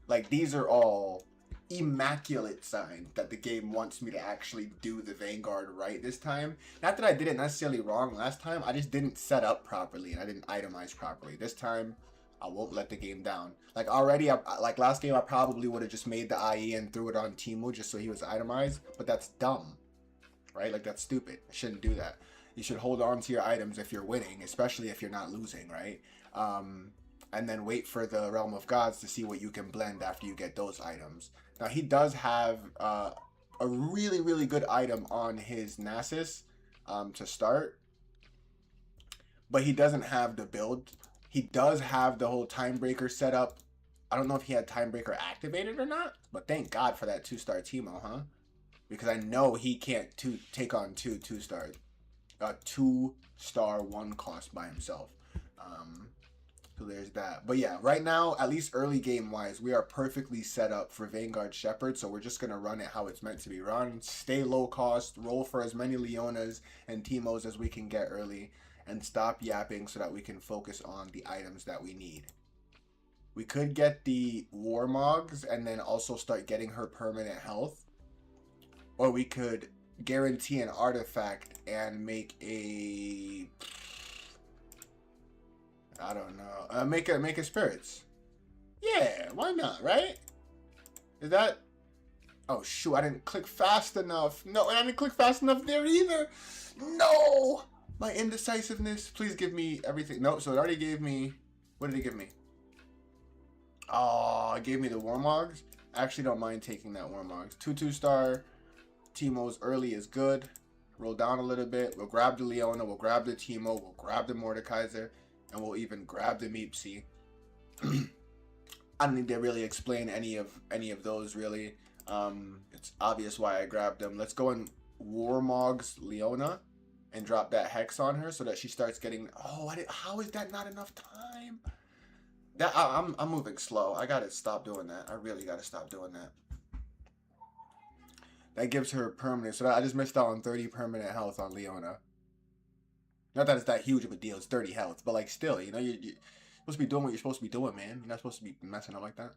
[SPEAKER 1] Like, these are all immaculate signs that the game wants me to actually do the Vanguard right this time. Not that I did it necessarily wrong last time, I just didn't set up properly and I didn't itemize properly. This time, I won't let the game down. Like already, like last game, I probably would have just made the IE and threw it on Teemu just so he was itemized, but that's dumb, right? Like that's stupid. I shouldn't do that. You should hold on to your items if you're winning, especially if you're not losing, right? And then wait for the Realm of Gods to see what you can blend after you get those items. Now he does have a really, really good item on his Nasus to start, but he doesn't have the build. He does have the whole Timebreaker set up. I don't know if he had Timebreaker activated or not, but thank God for that 2-star Teemo, huh? Because I know he can't take on two 2-stars. A 2-star 1 cost by himself. So there's that. But yeah, right now, at least early game wise, we are perfectly set up for Vanguard Shepherd. So we're just going to run it how it's meant to be run. Stay low cost, roll for as many Leonas and Teemos as we can get early. And stop yapping so that we can focus on the items that we need. We could get the Warmogs and then also start getting her permanent health. Or we could guarantee an artifact and make a... I don't know. Make a spirits. Yeah, why not, right? Is that... Oh, shoot, I didn't click fast enough. No, I didn't click fast enough there either. No! My indecisiveness. Please give me everything. Nope, so it already gave me... What did it give me? Oh, it gave me the Warmogs. I actually don't mind taking that Warmogs. 2-2-star. Teemo's early is good. Roll down a little bit. We'll grab the Leona. We'll grab the Teemo. We'll grab the Mordekaiser. And we'll even grab the Meepsy. I don't need to really explain any of those, really. It's obvious why I grabbed them. Let's go in Warmogs Leona. And drop that Hex on her so that she starts getting... Oh, how is that not enough time? I'm moving slow. I gotta stop doing that. I really gotta stop doing that. That gives her permanent. So I just missed out on 30 permanent health on Leona. Not that it's that huge of a deal. It's 30 health. But like still, you know, you're supposed to be doing what you're supposed to be doing, man. You're not supposed to be messing up like that.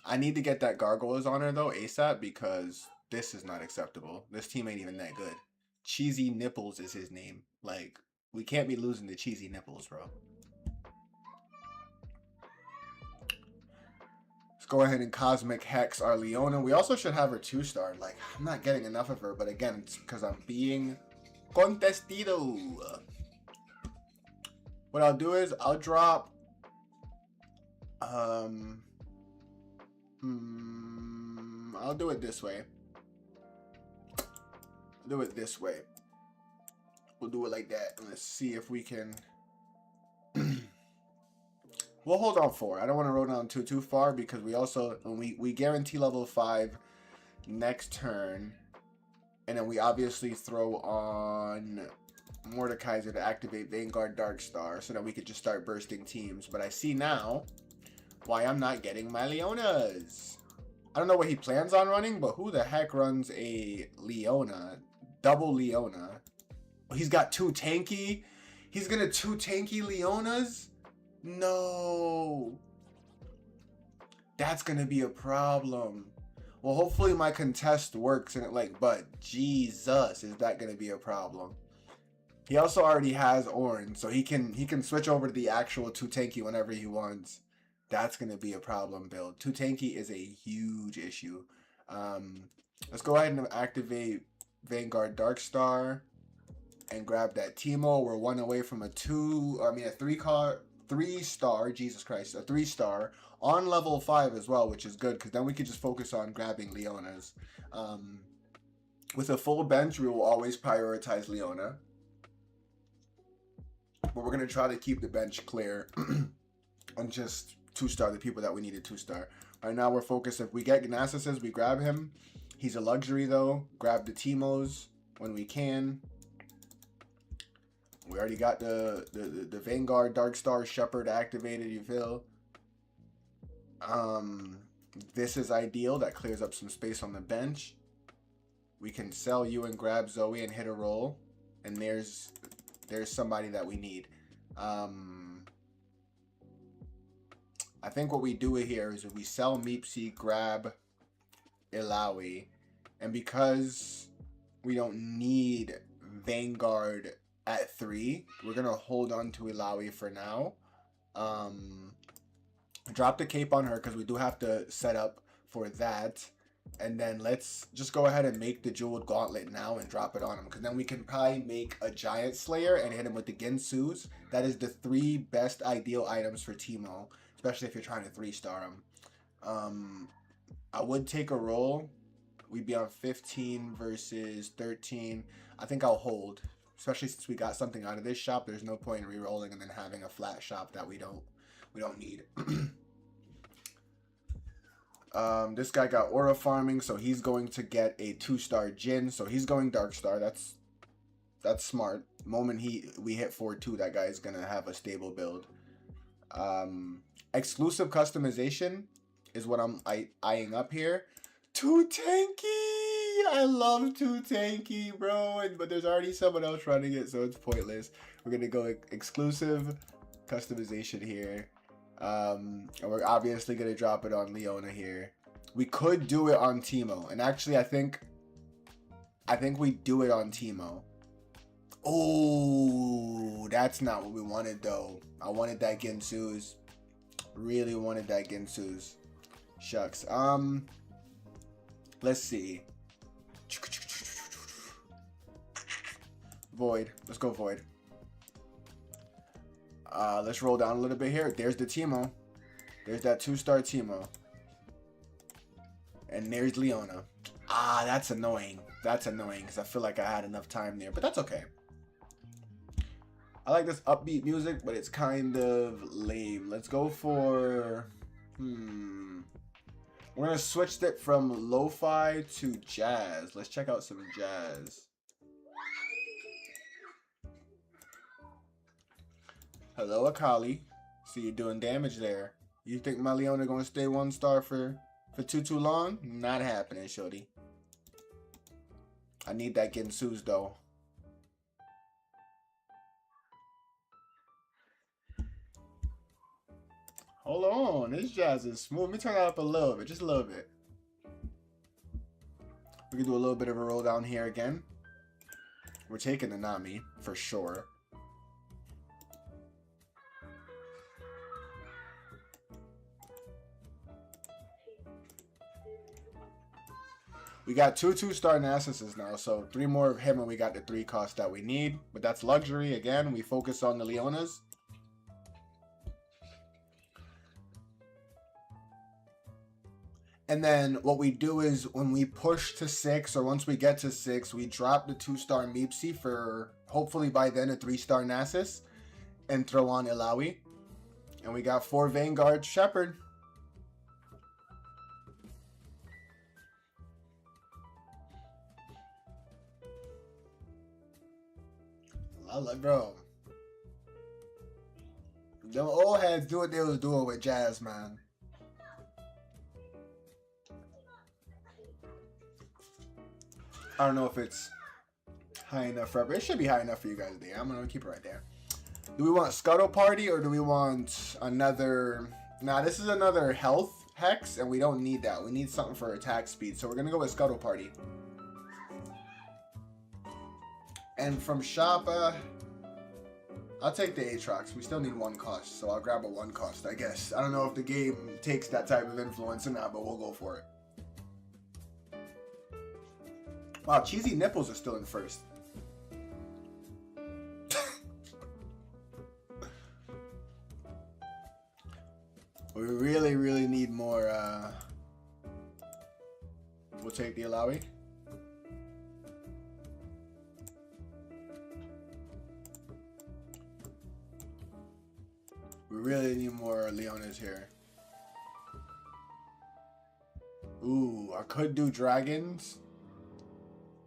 [SPEAKER 1] I need to get that Gargoyles on her, though, ASAP. Because this is not acceptable. This team ain't even that good. Cheesy Nipples is his name. Like, we can't be losing to Cheesy Nipples, bro. Let's go ahead and Cosmic Hex our Leona. We also should have her 2-star. Like, I'm not getting enough of her, but again, it's because I'm being contestido. What I'll do is I'll drop I'll do it this way. Do it this way. We'll do it like that. And let's see if we can... We'll hold on 4. I don't want to roll down too far because we also... We guarantee level 5 next turn. And then we obviously throw on Mordekaiser to activate Vanguard Darkstar so that we could just start bursting teams. But I see now why I'm not getting my Leonas. I don't know what he plans on running, but who the heck runs a Leona? Double Leona. He's got 2 tanky. He's gonna 2 tanky Leonas. No. That's gonna be a problem. Well, hopefully my contest works and it but Jesus, is that gonna be a problem? He also already has Ornn, so he can switch over to the actual 2 tanky whenever he wants. That's gonna be a problem build. 2 tanky is a huge issue. Um, let's go ahead and activate Vanguard Darkstar and grab that Teemo. We're 1 away from a 3-star, Jesus Christ, a 3-star on level 5 as well, which is good because then we can just focus on grabbing Leonas. With a full bench, we will always prioritize Leona. But we're going to try to keep the bench clear and just 2-star the people that we need to 2-star. Right now we're focused. If we get Gnasis, we grab him. He's a luxury though. Grab the Teemos when we can. We already got the Vanguard Darkstar Shepherd activated, you feel? This is ideal. That clears up some space on the bench. We can sell you and grab Zoe and hit a roll. And there's somebody that we need. I think what we do here is we sell Meepsy, grab Ilawi, and because we don't need Vanguard at 3, we're gonna hold on to Ilawi for now. Drop the cape on her because we do have to set up for that. And then let's just go ahead and make the Jeweled Gauntlet now and drop it on him. Because then we can probably make a Giant Slayer and hit him with the Ginsus. That is the 3 best ideal items for Teemo. Especially if you're trying to 3-star him. I would take a roll. We'd be on 15 versus 13. I think I'll hold. Especially since we got something out of this shop. There's no point in re-rolling and then having a flat shop that we don't need. This guy got aura farming, so he's going to get a 2-star Jhin. So he's going Darkstar. That's smart. The moment we hit 4-2, that guy is gonna have a stable build. Exclusive customization is what I'm eyeing up here. 2 tanky. I love 2 tanky, bro. But there's already someone else running it, so it's pointless. We're gonna go exclusive customization here. And we're obviously gonna drop it on Leona here. We could do it on Teemo, and actually I think we do it on Teemo. Oh, that's not what we wanted though. I wanted that Ginsus. Really wanted that Ginsus. Shucks. Let's see. Void. Let's go Void. Let's roll down a little bit here. There's the Teemo. There's that 2-star Teemo. And there's Leona. Ah, that's annoying. That's annoying because I feel like I had enough time there. But that's okay. I like this upbeat music, but it's kind of lame. Let's go for... We're going to switch it from lo-fi to jazz. Let's check out some jazz. Hello, Akali. See you doing damage there. You think my Leona gonna stay 1-star for too long? Not happening, shorty. I need that Ginsus though. Hold on, this jazz is smooth. Let me turn that up a little bit, just a little bit. We can do a little bit of a roll down here again. We're taking the Nami for sure. We got 2 2-star Narcissus now, so 3 more of him and we got the 3 cost that we need. But that's luxury. Again, we focus on the Leonas. And then what we do is when we push to 6 or once we get to 6, we drop the 2-star Meepsy for hopefully by then a 3-star Nasus and throw on Ilawi. And we got 4 Vanguard Shepherd. I like, bro. Them old heads do what they was doing with jazz, man. I don't know if it's high enough for it should be high enough for you guys there. I'm gonna keep it right there. Do we want Scuttle Party or do we want another... Nah, this is another health hex, and we don't need that. We need something for attack speed, so we're going to go with Scuttle Party. And from shop, I'll take the Aatrox. We still need 1 cost, so I'll grab a 1 cost, I guess. I don't know if the game takes that type of influence or not, but we'll go for it. Wow, Cheesy Nipples are still in first. We really, really need more, we'll take the Alawi. We really need more Leonas here. Ooh, I could do dragons.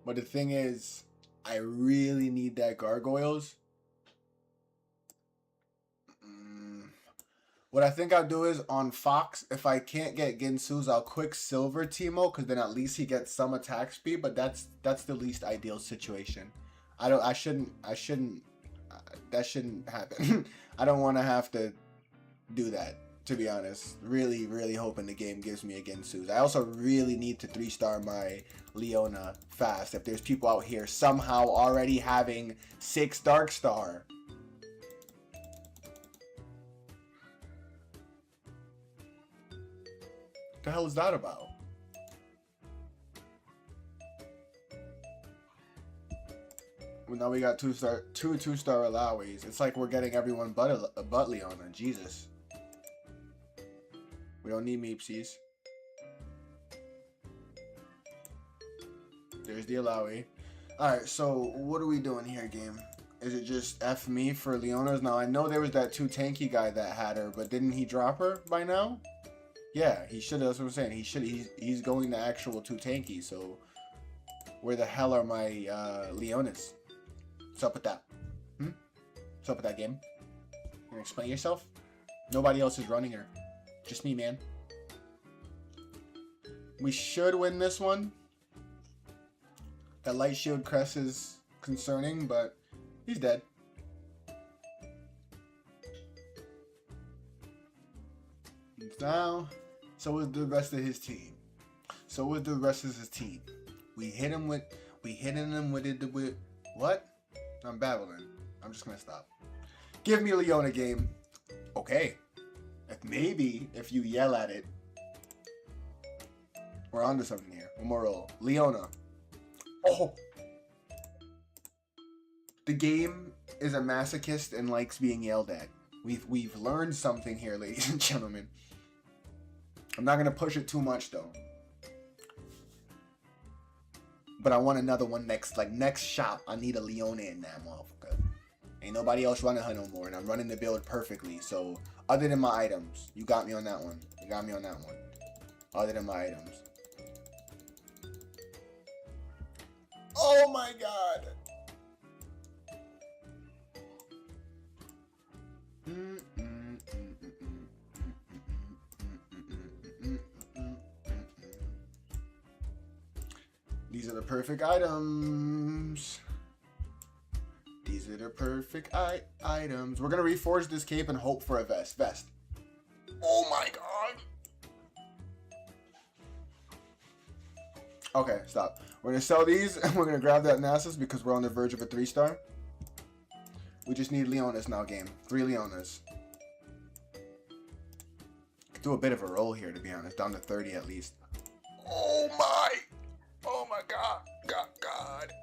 [SPEAKER 1] But the thing is, I really need that gargoyles. What I think I'll do is on Fox, if I can't get Ginsu's, I'll Quicksilver Teemo, because then at least he gets some attack speed, but that's the least ideal situation. That shouldn't happen. I don't want to have to do that, to be honest. Really, really hoping the game gives me a Ginsu's. I also really need to 3-star my Leona fast. If there's people out here somehow already having 6 Dark Star. What the hell is that about? Well, now we got two two-star Alawi's. It's like we're getting everyone but Leona. Jesus. We don't need Meepsies. There's the Alawi. Alright, so what are we doing here, game? Is it just F me for Leona's? Now, I know there was that 2 tanky guy that had her, but didn't he drop her by now? Yeah, he should have. That's what I'm saying. He should. He's going the actual 2 tanky. So where the hell are my Leonas? What's up with that? What's up with that game? You gonna explain yourself? Nobody else is running her. Just me, man. We should win this one. That Light Shield Crest is concerning, but he's dead. Now, so was the rest of his team. We hit him with what? I'm babbling. I'm just gonna stop. Give me a Leona game. Okay. Maybe if you yell at it. We're onto something here. One more roll. Leona. Oh. The game is a masochist and likes being yelled at. We've learned something here, ladies and gentlemen. I'm not gonna push it too much though. But I want another one next shop. I need a Leona in that motherfucker. Ain't nobody else running her no more, and I'm running the build perfectly. So other than my items, you got me on that one. Other than my items. Oh my god. These are the perfect items. Items. We're gonna reforge this cape and hope for a vest. Oh my god. Okay, stop. We're gonna sell these and we're gonna grab that Nasus because we're on the verge of a 3-star. We just need Leonas now, game. 3 Leonas. Could do a bit of a roll here, to be honest. Down to 30 at least. Oh my god. God.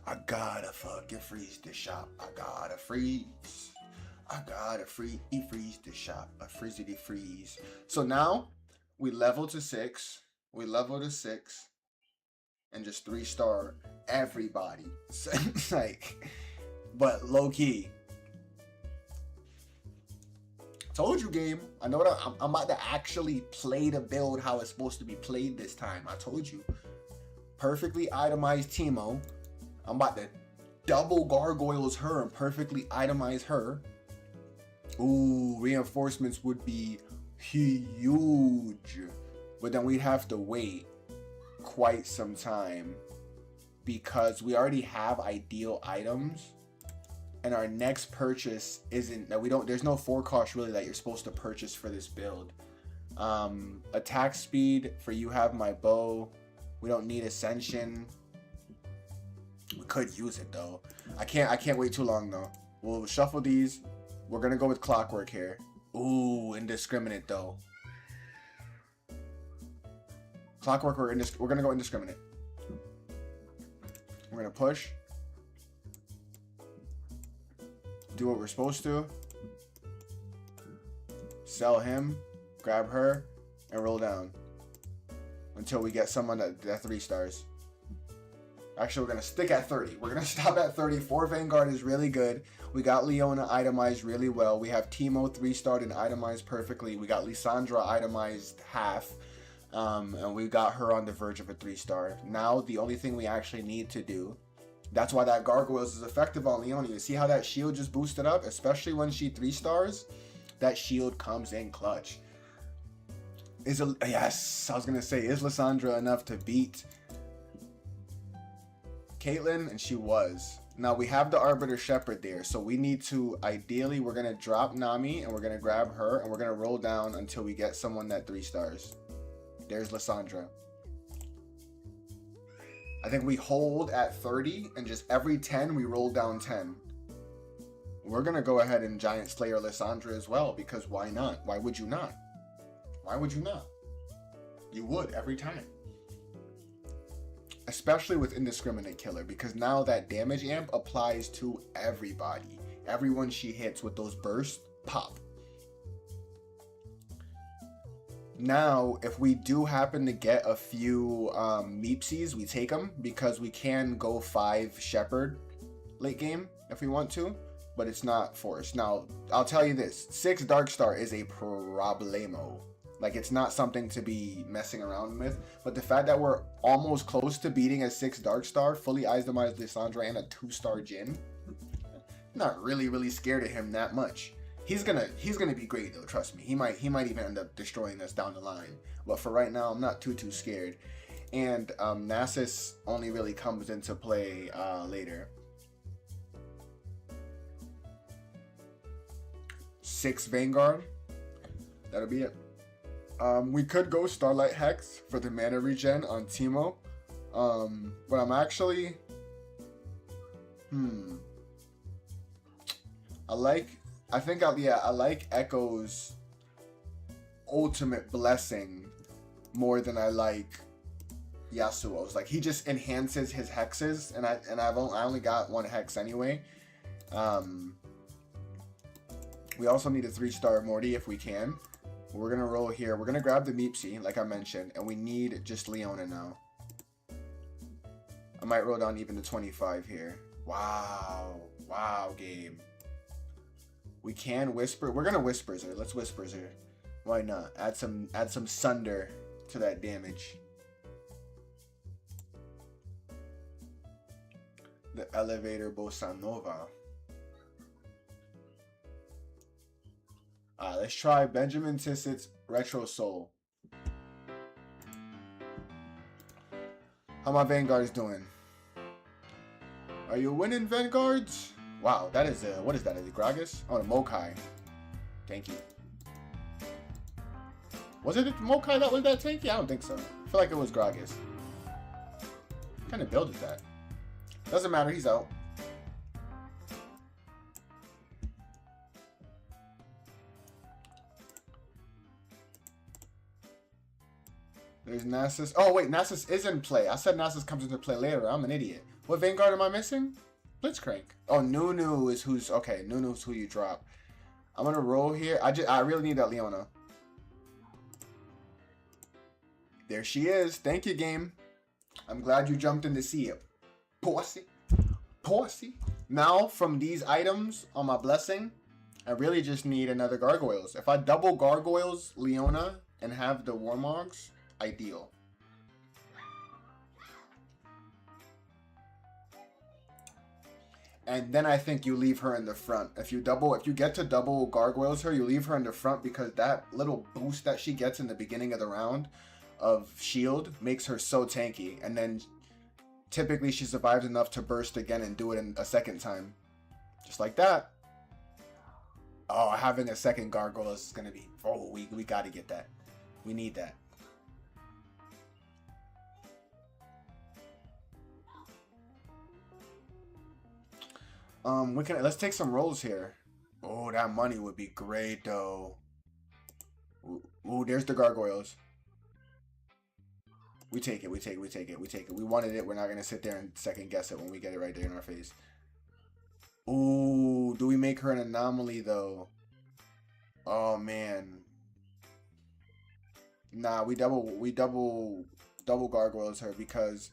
[SPEAKER 1] I gotta fucking freeze this shop. I gotta freeze the shop. A freezity freeze. So now we level to 6. And just 3-star everybody. Like, but low key. Told you, game. I know that I'm about to actually play the build how it's supposed to be played this time. I told you. Perfectly itemized Teemo. I'm about to double gargoyles her and perfectly itemize her. Ooh, reinforcements would be huge. But then we'd have to wait quite some time because we already have ideal items. and our next purchase isn't that we don't. There's no 4 cost really that you're supposed to purchase for this build. Attack speed for you have my bow. We don't need ascension. We could use it though. I can't wait too long though. We'll shuffle these. We're gonna go with clockwork here. Ooh, indiscriminate though. Clockwork, we're gonna go indiscriminate. We're gonna push. Do what we're supposed to. Sell him, grab her, and roll down. Until we get someone that 3 stars. Actually, we're gonna stick at 30. We're gonna stop at 30. 4 Vanguard is really good. We got Leona itemized really well. We have Teemo 3-starred and itemized perfectly. We got Lissandra itemized half. And we got her on the verge of a 3-star. Now, the only thing we actually need to do, that's why that Gargoyles is effective on Leona. You see how that shield just boosted up? Especially when she 3 stars, that shield comes in clutch. Yes, I was gonna say, is Lissandra enough to beat Caitlyn? And she was. Now we have the Arbiter Shepherd there, so we need to, ideally, we're gonna drop Nami and we're gonna grab her and we're gonna roll down until we get someone that 3 stars. There's Lissandra. I think we hold at 30 and just every 10 we roll down 10. We're gonna go ahead and Giant Slayer Lissandra as well, because why not? Why would you not? Why would you not? You would every time. Especially with Indiscriminate Killer, because now that damage amp applies to everybody. Everyone she hits with those bursts, pop. Now, if we do happen to get a few Meepsies, we take them, because we can go 5 Shepherd late game if we want to, but it's not forced. Now, I'll tell you this, 6 Darkstar is a problemo. Like, it's not something to be messing around with. But the fact that we're almost close to beating a 6 Darkstar, fully itemized Lissandra, and a 2-star Jhin, I'm not really scared of him that much. He's gonna be great though, trust me. He might even end up destroying us down the line. But for right now, I'm not too scared. And Nasus only really comes into play later. 6 Vanguard. That'll be it. We could go Starlight Hex for the mana regen on Teemo. But I'm actually... I like Echo's ultimate blessing more than I like Yasuo's. Like, he just enhances his hexes, and I only got 1 hex anyway. We also need a 3-star Morty if we can. We're gonna roll here. We're gonna grab the Meepsy, like I mentioned, and we need just Leona now. I might roll down even to 25 here. Wow, game. We can whisper. We're gonna whispers her. Let's whispers her. Why not? Add some sunder to that damage. The elevator bossa nova. Let's try Benjamin Tissett's Retro Soul. How my Vanguards doing? Are you winning, Vanguards? Wow, that is what is that? Is it Gragas? Oh, the Mokai. Tanky. Was it the Mokai that was that tanky? I don't think so. I feel like it was Gragas. What kind of build is that? Doesn't matter, he's out. There's Nasus. Oh wait, Nasus is in play. I said Nasus comes into play later. I'm an idiot. What Vanguard am I missing? Blitzcrank. Oh, Nunu is who's okay. Nunu's who you drop. I'm gonna roll here. I really need that Leona. There she is. Thank you, game. I'm glad you jumped in to see it. Pussy. Now from these items on my blessing, I really just need another Gargoyles. If I double Gargoyles, Leona, and have the Warmogs, ideal. And then I think you leave her in the front. If you get to double Gargoyles her, you leave her in the front, because that little boost that she gets in the beginning of the round of shield makes her so tanky. And then typically she survives enough to burst again and do it in a second time. Just like that. Oh, having a second gargoyle is going to be... Oh, we got to get that. We need that. Let's take some rolls here. Oh, that money would be great though. Ooh, there's the gargoyles. We take it. We wanted it. We're not gonna sit there and second guess it when we get it right there in our face. Ooh, do we make her an anomaly though? Oh man. Nah, we double gargoyles her because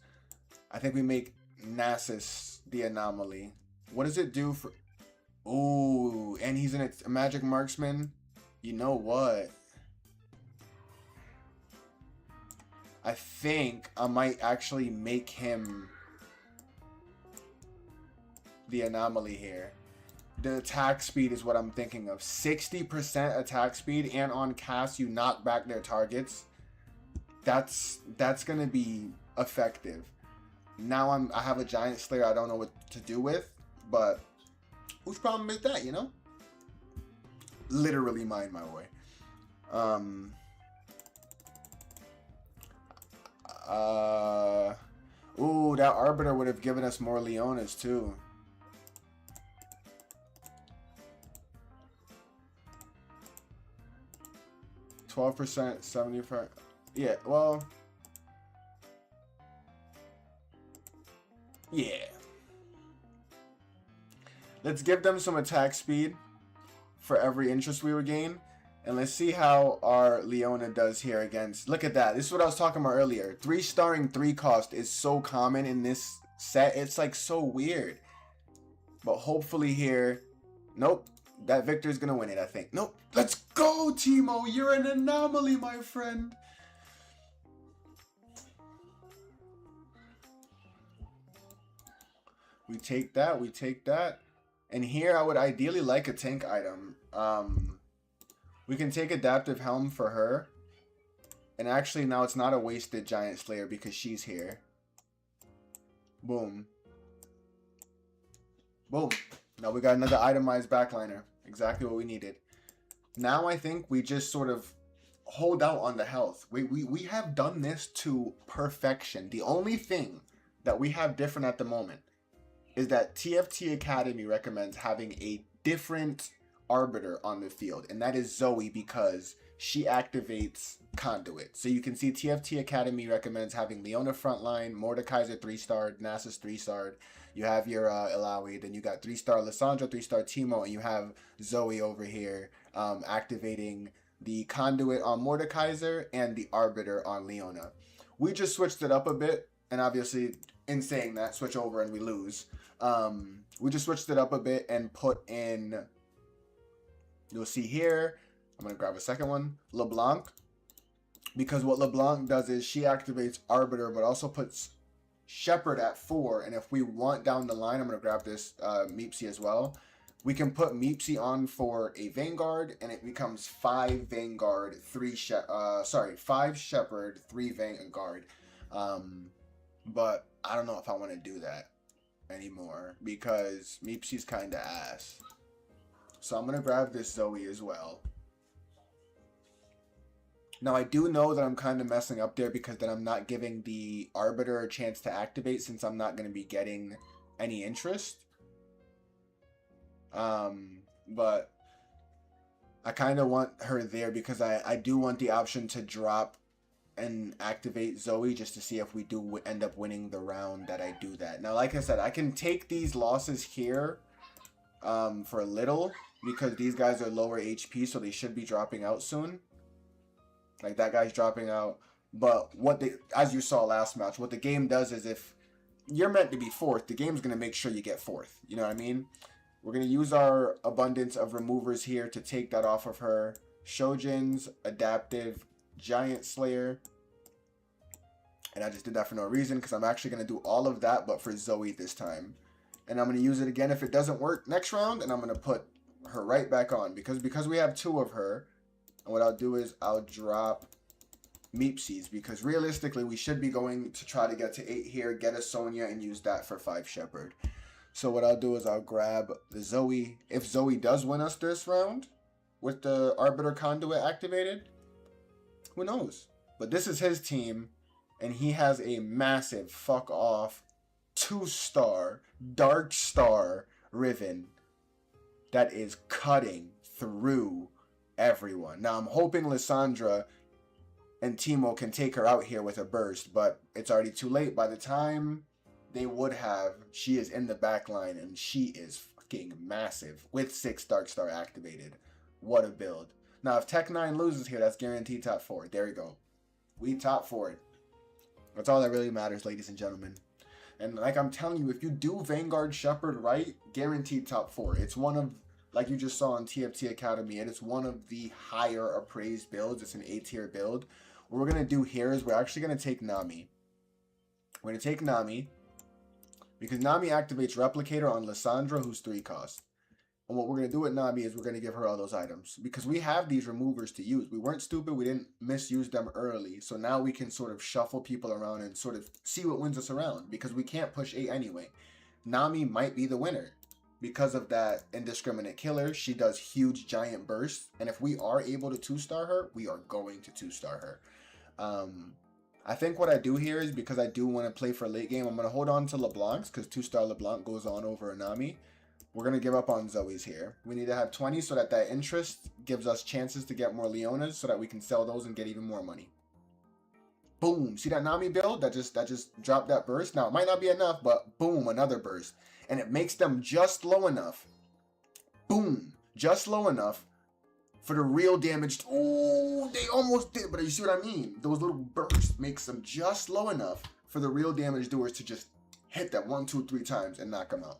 [SPEAKER 1] I think we make Nasus the anomaly. What does it do for... Ooh, and he's a magic marksman. You know what? I think I might actually make him the anomaly here. The attack speed is what I'm thinking of. 60% attack speed, and on cast you knock back their targets. That's gonna be effective. Now I have a giant slayer I don't know what to do with, but whose problem is that, you know? Literally mine, my boy. Ooh, that Arbiter would have given us more Leonas too. %, 75. Yeah, well. Yeah. Let's give them some attack speed for every interest we regain. And let's see how our Leona does here against... Look at that. This is what I was talking about earlier. 3-starring 3-cost is so common in this set. It's like so weird. But hopefully here... Nope. That Victor's going to win it, I think. Nope. Let's go, Timo. You're an anomaly, my friend. We take that. We take that. And here I would ideally like a tank item. We can take Adaptive Helm for her. And actually now it's not a wasted Giant Slayer because she's here. Boom. Boom. Now we got another itemized backliner. Exactly what we needed. Now I think we just sort of hold out on the health. We have done this to perfection. The only thing that we have different at the moment is that TFT Academy recommends having a different Arbiter on the field, and that is Zoe because she activates Conduit. So you can see TFT Academy recommends having Leona frontline, Mordekaiser 3-starred, Nasus 3-starred. You have your Ilaoi, then you got 3-star Lissandra, 3-star Timo, and you have Zoe over here activating the Conduit on Mordekaiser and the Arbiter on Leona. We just switched it up a bit, and obviously in saying that, switch over and we lose. We just switched it up a bit and put in, you'll see here, I'm going to grab a second one, LeBlanc. Because what LeBlanc does is she activates Arbiter, but also puts Shepherd at 4. And if we want down the line, I'm going to grab this Meepsy as well. We can put Meepsy on for a Vanguard, and it becomes 5 Vanguard, 5 Shepherd, 3 Vanguard. But I don't know if I want to do that anymore because Meepsy's kind of ass. So I'm going to grab this Zoe as well. Now, I do know that I'm kind of messing up there because then I'm not giving the Arbiter a chance to activate since I'm not going to be getting any interest. But I kind of want her there because I do want the option to drop and activate Zoe just to see if we do end up winning the round that I do that. Now, like I said, I can take these losses here for a little because these guys are lower HP, so they should be dropping out soon. Like that guy's dropping out. But as you saw last match, what the game does is if you're meant to be 4th, the game's going to make sure you get 4th. You know what I mean? We're going to use our abundance of removers here to take that off of her. Shojin's adaptive Giant Slayer. And I just did that for no reason because I'm actually going to do all of that but for Zoe this time. And I'm going to use it again if it doesn't work next round. And I'm going to put her right back on because we have 2 of her. And what I'll do is I'll drop Meepsies because realistically we should be going to try to get to 8 here, get a Sonya, and use that for 5 Shepherd. So what I'll do is I'll grab the Zoe. If Zoe does win us this round with the Arbiter Conduit activated, who knows? But this is his team, and he has a massive fuck off 2-star Dark Star Riven that is cutting through everyone. Now I'm hoping Lissandra and Teemo can take her out here with a burst, but it's already too late. By the time they would have, she is in the back line, and she is fucking massive with 6 Dark Star activated. What a build. Now, if Tech9 loses here, that's guaranteed top 4. There we go. We top 4. That's all that really matters, ladies and gentlemen. And like I'm telling you, if you do Vanguard Shepherd right, guaranteed top 4. It's one of, like you just saw on TFT Academy, and it's one of the higher appraised builds. It's an A-tier build. What we're going to do here is we're actually going to take Nami. We're going to take Nami, because Nami activates Replicator on Lissandra, who's 3 cost. And what we're going to do with Nami is we're going to give her all those items. Because we have these removers to use. We weren't stupid. We didn't misuse them early. So now we can sort of shuffle people around and sort of see what wins us around. Because we can't push 8 anyway. Nami might be the winner. Because of that indiscriminate killer, she does huge giant bursts. And if we are able to 2-star her, we are going to 2-star her. I think what I do here is, because I do want to play for late game, I'm going to hold on to LeBlanc's, because 2-star LeBlanc goes on over Nami. We're going to give up on Zoe's here. We need to have 20 so that that interest gives us chances to get more Leonas so that we can sell those and get even more money. Boom. See that Nami build? That just dropped that burst. Now, it might not be enough, but boom, another burst. And it makes them just low enough. Boom. Just low enough for the real damage. Oh, they almost did, but you see what I mean? Those little bursts makes them just low enough for the real damage doers to just hit that 1, 2, 3 times and knock them out.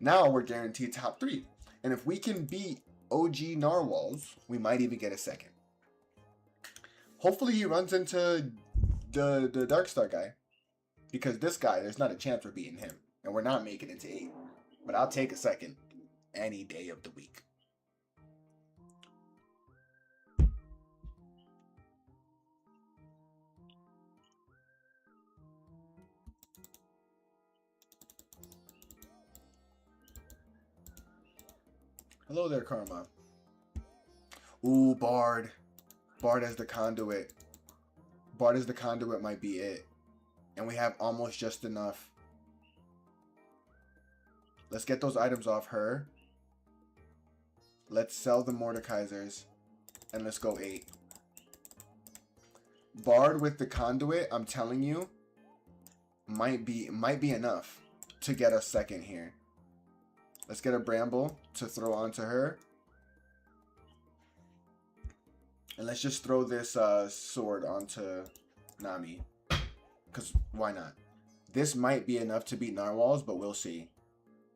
[SPEAKER 1] Now we're guaranteed top 3. And if we can beat OG Narwhals, we might even get a second. Hopefully he runs into the Darkstar guy. Because this guy, there's not a chance we're beating him. And we're not making it to 8. But I'll take a second any day of the week. Hello there, Karma. Ooh, Bard. Bard as the conduit. Bard as the conduit might be it. And we have almost just enough. Let's get those items off her. Let's sell the Mordekaisers. And let's go 8. Bard with the conduit, I'm telling you, might be enough to get us second here. Let's get a Bramble to throw onto her. And let's just throw this sword onto Nami. Because why not? This might be enough to beat Narwhals, but we'll see.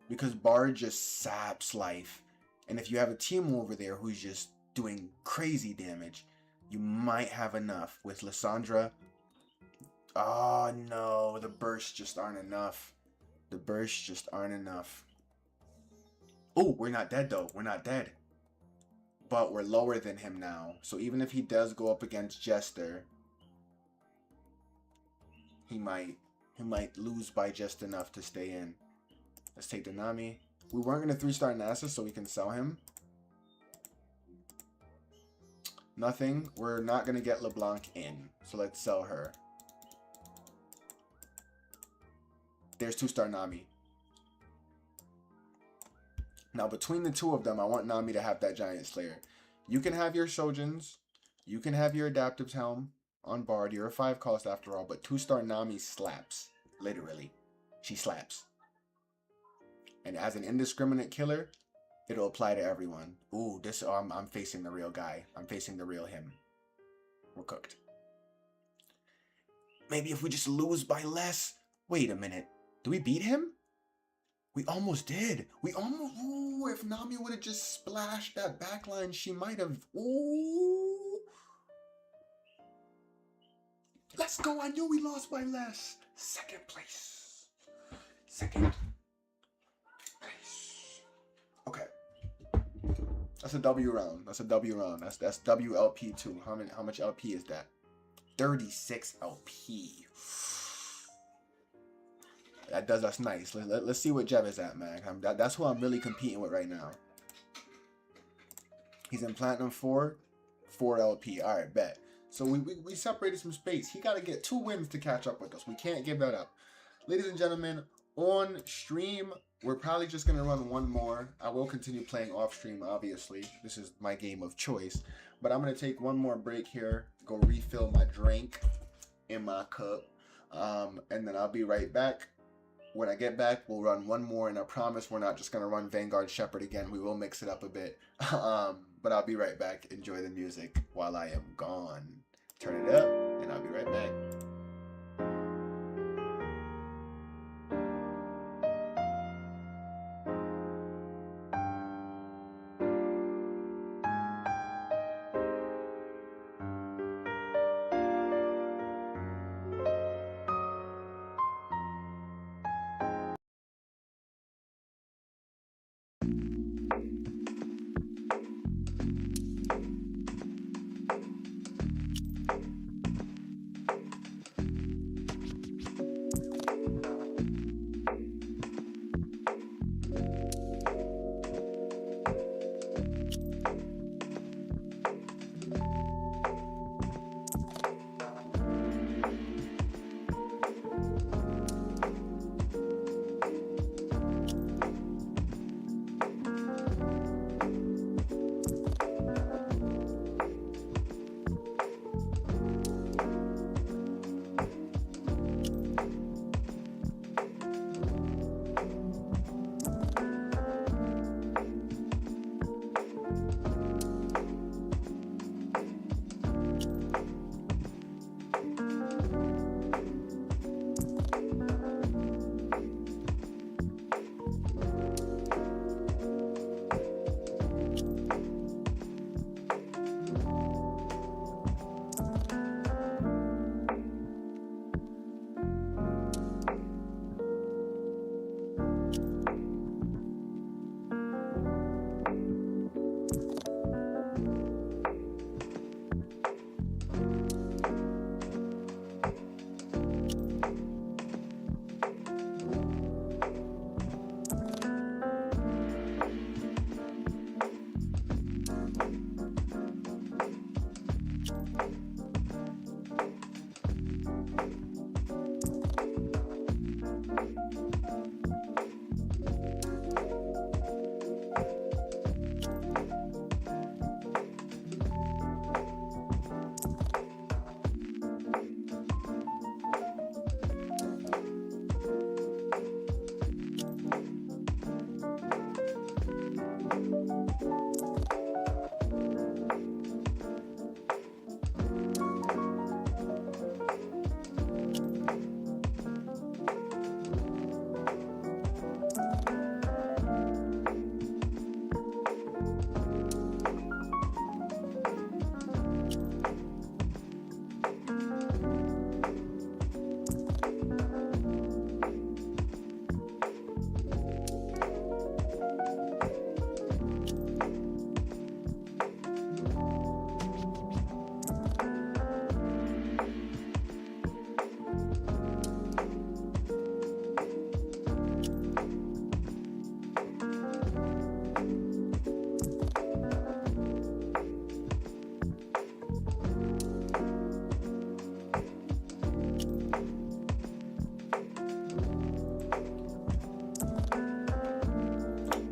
[SPEAKER 1] Because Bard just saps life. And if you have a team over there who's just doing crazy damage, you might have enough. With Lissandra, oh no, the bursts just aren't enough. The bursts just aren't enough. Oh, we're not dead though. We're not dead. But we're lower than him now. So even if he does go up against Jester, he might lose by just enough to stay in. Let's take the Nami. We weren't going to 3-star NASA, so we can sell him. Nothing. We're not going to get LeBlanc in. So let's sell her. There's 2-star Nami. Now, between the two of them, I want Nami to have that Giant Slayer. You can have your Shojins. You can have your Adaptive's Helm on Bard. You're a 5 cost after all, but 2-star Nami slaps. Literally. She slaps. And as an indiscriminate killer, it'll apply to everyone. Ooh, this, I'm facing the real guy. I'm facing the real him. We're cooked. Maybe if we just lose by less. Wait a minute. Do we beat him? We almost did. We almost... Ooh, if Nami would have just splashed that backline, she might have... Ooh. Let's go. I knew we lost by less. Second place. Second place. Okay. That's a W round. That's a W round. That's WLP2. How much LP is that? 36 LP. That does us nice. Let's see what Jev is at, man. That's who I'm really competing with right now. He's in Platinum 4, 4 LP. All right, bet. So we separated some space. He got to get 2 wins to catch up with us. We can't give that up. Ladies and gentlemen, on stream, we're probably just going to run one more. I will continue playing off stream, obviously. This is my game of choice. But I'm going to take one more break here, go refill my drink in my cup, and then I'll be right back. When I get back, we'll run one more, and I promise we're not just going to run Vanguard Shepherd again. We will mix it up a bit. But I'll be right back. Enjoy the music while I am gone. Turn it up, and I'll be right back.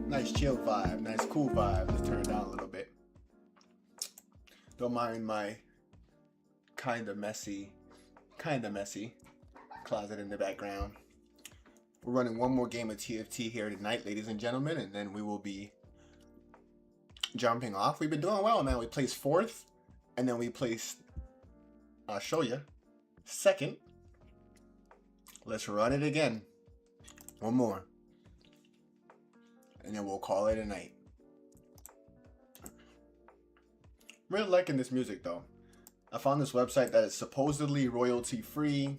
[SPEAKER 1] Nice chill vibe, nice cool vibe. Let's turn it down a little bit. Don't mind my kinda messy closet in the background. We're running one more game of TFT here tonight, ladies and gentlemen, and then we will be jumping off. We've been doing well, man. We placed 4th, and then we placed, I'll show you, 2nd. Let's run it again. One more. And then we'll call it a night. Really liking this music though. I found this website that is supposedly royalty free.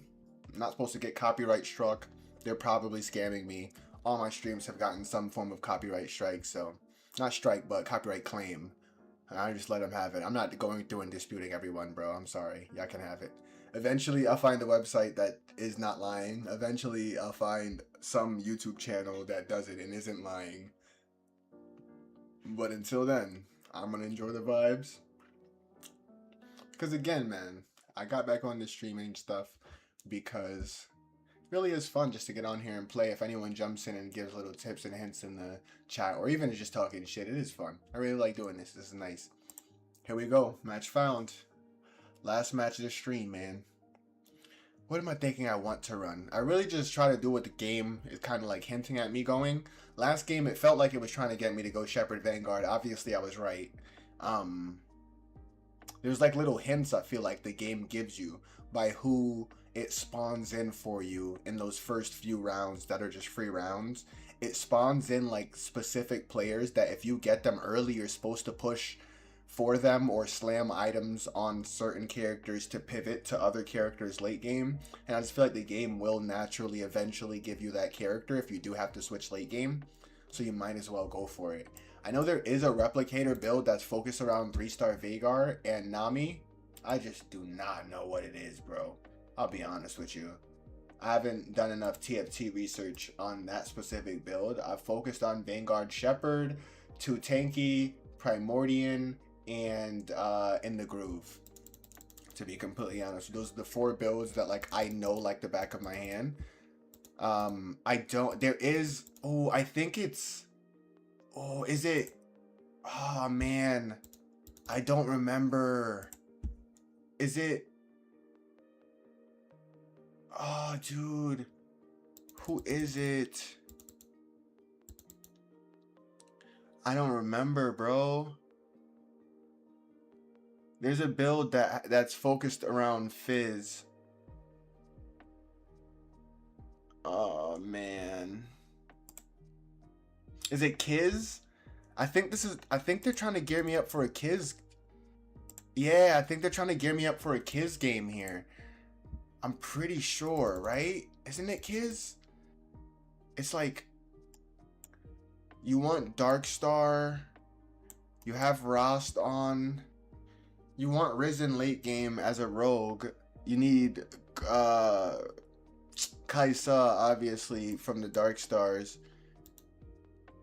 [SPEAKER 1] I'm not supposed to get copyright struck. They're probably scamming me. All my streams have gotten some form of copyright strike, so not strike, but copyright claim. And I just let them have it. I'm not going through and disputing everyone, bro. I'm sorry. Y'all can have it. Eventually, I'll find a website that is not lying. Eventually, I'll find some YouTube channel that does it and isn't lying. But until then, I'm gonna enjoy the vibes. Because again, man, I got back on the streaming stuff because it really is fun just to get on here and play. If anyone jumps in and gives little tips and hints in the chat, or even just talking shit, it is fun. I really like doing this. This is nice. Here we go. Match found. Last match of the stream, man. What am I thinking I want to run? I really just try to do what the game is kind of like hinting at me going. Last game, it felt like it was trying to get me to go Shepherd Vanguard. Obviously, I was right. There's like little hints I feel like the game gives you by who it spawns in for you in those first few rounds that are just free rounds. It spawns in like specific players that if you get them early, you're supposed to push for them or slam items on certain characters to pivot to other characters late game. And I just feel like the game will naturally eventually give you that character if you do have to switch late game. So you might as well go for it. I know there is a replicator build that's focused around 3-star Vhagar and Nami. I just do not know what it is, bro. I'll be honest with you. I haven't done enough TFT research on that specific build. I've focused on Vanguard Shepherd, 2 Tanky, Primordian, and In the Groove. To be completely honest, those are the 4 builds that like I know like the back of my hand. There is, I think it's, is it, oh man, I don't remember. Is it, oh dude, who is it? I don't remember, bro. There's a build that's focused around Fizz. Oh man. Is it Kiz? I think they're trying to gear me up for a Kiz. Yeah, I think they're trying to gear me up for a Kiz game here. I'm pretty sure, right? Isn't it Kiz? It's like you want Darkstar, you have Rost on, you want Risen late game as a rogue. You need Kaisa, obviously, from the Dark Stars,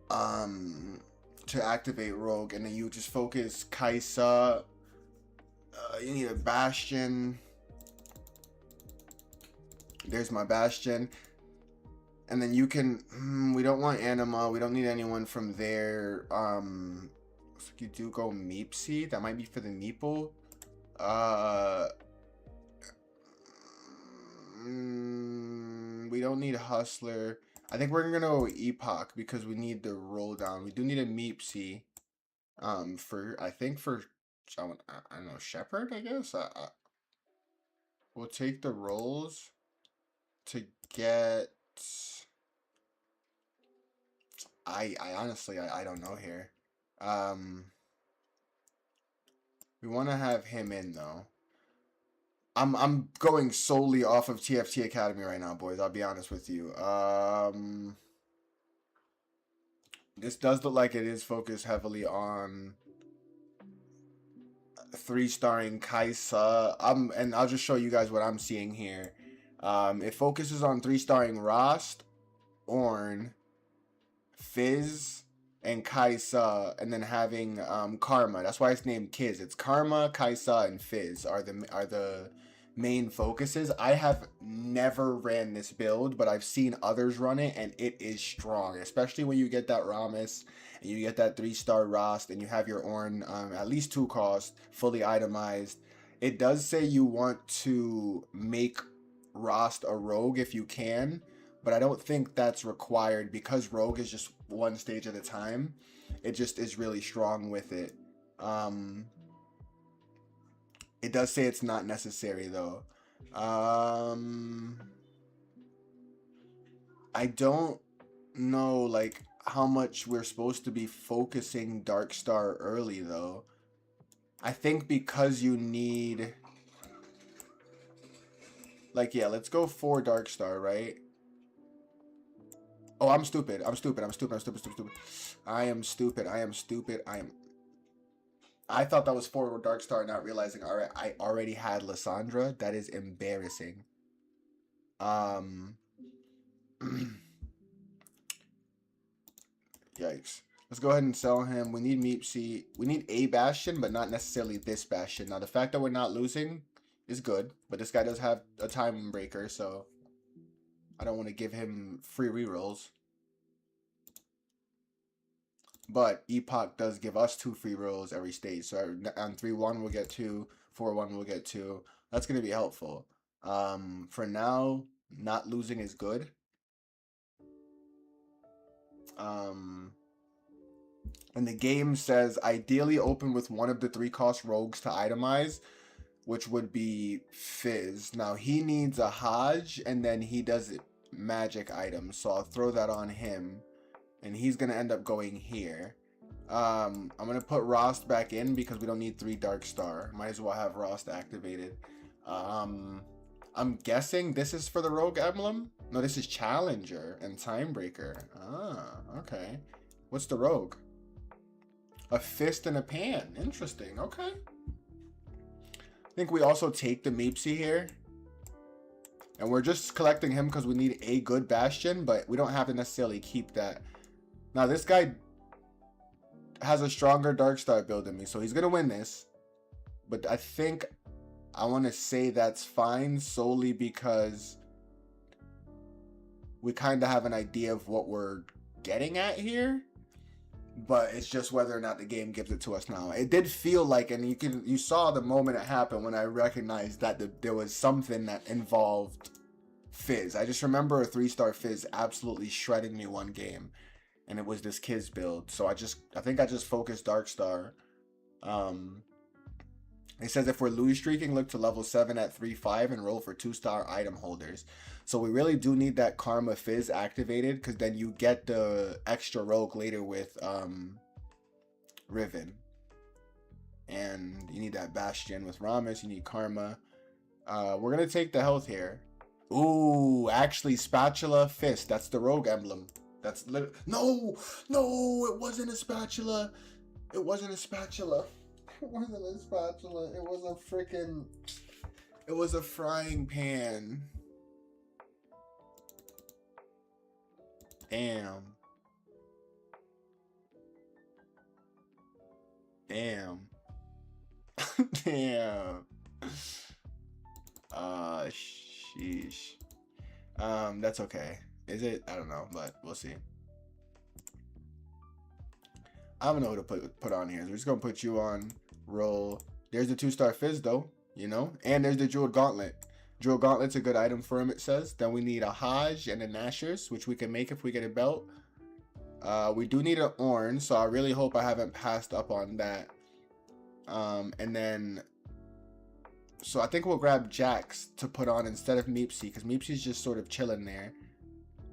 [SPEAKER 1] to activate Rogue, and then you just focus Kaisa. You need a Bastion. There's my Bastion. And then you can, we don't want Anima, we don't need anyone from there. So you do go Meepsy, that might be for the Meeple. We don't need Hustler. I think we're gonna go Epoch because we need the roll down. We do need a Meepsy. I don't know, Shepherd, I guess. We'll take the rolls to get. I honestly I don't know here. We want to have him in though. I'm going solely off of TFT Academy right now, boys. I'll be honest with you. This does look like it is focused heavily on 3-starring Kaisa. And I'll just show you guys what I'm seeing here. It focuses on 3-starring Rost, Ornn, Fizz, and Kaisa, and then having Karma. That's why it's named Kiz. It's Karma, Kaisa, and Fizz are the main focuses. I have never ran this build, but I've seen others run it, and it is strong, especially when you get that Rammus and you get that 3-star Rost, and you have your Ornn at least 2 cost, fully itemized. It does say you want to make Rost a rogue if you can, but I don't think that's required because rogue is just 1 stage at a time. It just is really strong with it. It does say it's not necessary though. I don't know like how much we're supposed to be focusing Darkstar early though. I think because you need, like, yeah, let's go for Darkstar, right? Oh, I'm stupid. I am stupid. I thought that was 4 Dark Star, not realizing I already had Lissandra. That is embarrassing. Yikes. Let's go ahead and sell him. We need Meepsy. We need a Bastion, but not necessarily this Bastion. Now, the fact that we're not losing is good, but this guy does have a time breaker, so I don't want to give him free rerolls. But Epoch does give us 2 free rolls every stage. So on 3-1 we'll get 2, 4-1 we'll get 2. That's going to be helpful. For now, not losing is good. And the game says ideally open with one of the 3-cost rogues to itemize, which would be Fizz. Now he needs a Hajj, and then he does magic items, so I'll throw that on him, and he's gonna end up going here. I'm gonna put Rost back in because we don't need 3 Dark Star. Might as well have Rost activated. I'm guessing this is for the Rogue Emblem. No, this is Challenger and Timebreaker. Ah, okay. What's the Rogue? A Fist and a Pan. Interesting. Okay. I think we also take the Meepsy here. And we're just collecting him because we need a good Bastion, but we don't have to necessarily keep that. Now, this guy has a stronger Darkstar build than me, so he's going to win this. But I think I want to say that's fine solely because we kind of have an idea of what we're getting at here. But it's just whether or not the game gives it to us now. It did feel like, and you saw the moment it happened when I recognized that there was something that involved Fizz. I just remember a 3-star Fizz absolutely shredding me one game, and it was this Kiz build. So I think I just focused Darkstar. It says if we're lose streaking, look to level 7 at 3-5 and roll for 2-star item holders. So we really do need that Karma Fizz activated, because then you get the extra rogue later with Riven. And you need that Bastion with Ramus. You need Karma. We're going to take the health here. Ooh, actually Spatula Fist. That's the rogue emblem. That's literally... No, it wasn't a spatula. It wasn't a spatula. It wasn't a spatula. It was a freaking... It was a frying pan. Damn. Damn. Damn. Sheesh. That's okay. Is it? I don't know, but we'll see. I don't know who to put on here. So we're just gonna put you on roll. There's the 2-star Fizz though, you know, and there's the Jeweled Gauntlet. Jeweled Gauntlet's a good item for him, it says. Then we need a Hajj and a Nashers, which we can make if we get a belt. We do need an Ornn, so I really hope I haven't passed up on that. And then, so I think we'll grab Jax to put on instead of Meepsy, because Meepsy's just sort of chilling there.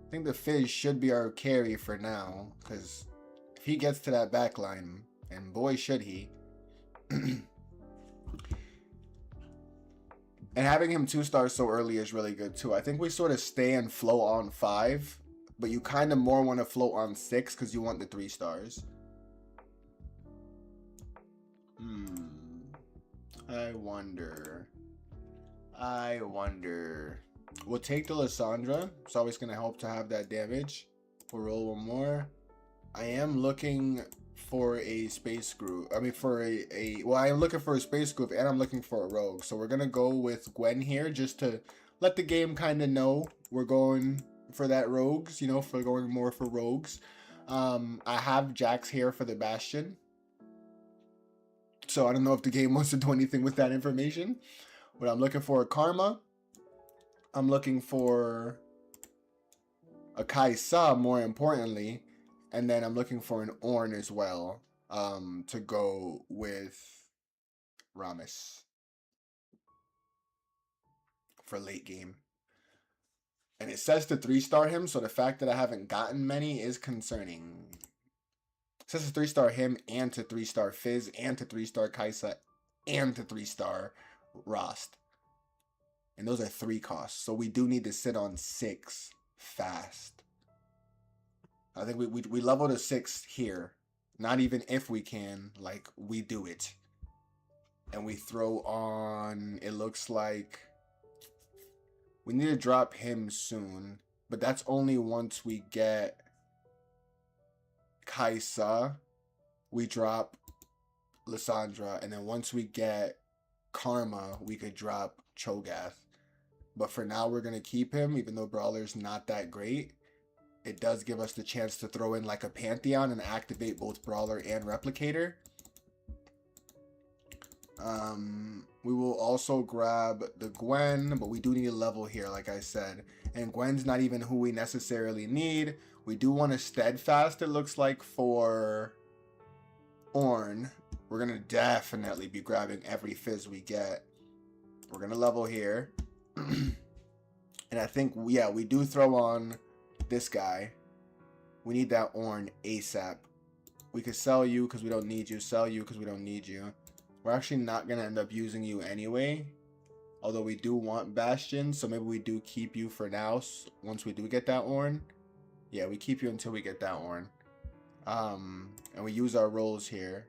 [SPEAKER 1] I think the Fizz should be our carry for now, because if he gets to that back line, and boy should he. And having him 2-star so early is really good too. I think we sort of stay and float on 5, but you kind of more want to float on 6 because you want the 3 stars. I wonder. We'll take the Lissandra. It's always going to help to have that damage. We'll roll one more. I am looking for a space group. I mean, well, I am looking for a space group and I'm looking for a rogue. So we're going to go with Gwen here just to let the game kind of know we're going for that rogues, you know, for going more for rogues. I have Jax here for the Bastion. So I don't know if the game wants to do anything with that information. But I'm looking for a Karma. I'm looking for a Kaisa, more importantly. And then I'm looking for an Ornn as well, to go with Ramus for late game. And it says to 3-star him, so the fact that I haven't gotten many is concerning. It says to 3-star him and to 3-star Fizz and to 3-star Kaisa and to 3-star Rost. And those are 3 costs, so we do need to sit on 6 fast. I think we level to 6 here. Not even if we can, like, we do it. and we throw on, it looks like we need to drop him soon, but that's only once we get Kaisa, we drop Lysandra, and then once we get Karma, we could drop Cho'Gath. But for now, we're going to keep him, even though Brawler's not that great. It does give us the chance to throw in like a Pantheon and activate both Brawler and Replicator. We will also grab the Gwen, but we do need a level here, like I said. And Gwen's not even who we necessarily need. We do want a Steadfast, it looks like, for Ornn. We're going to definitely be grabbing every Fizz we get. We're going to level here. And I think, yeah, we do throw on this guy. We need that Ornn ASAP. We could sell you because we don't need you. Sell you because we don't need you. We're actually not going to end up using you anyway. Although we do want Bastion, so maybe we do keep you for now. Once we do get that Ornn. Yeah, we keep you until we get that Ornn. And we use our rolls here.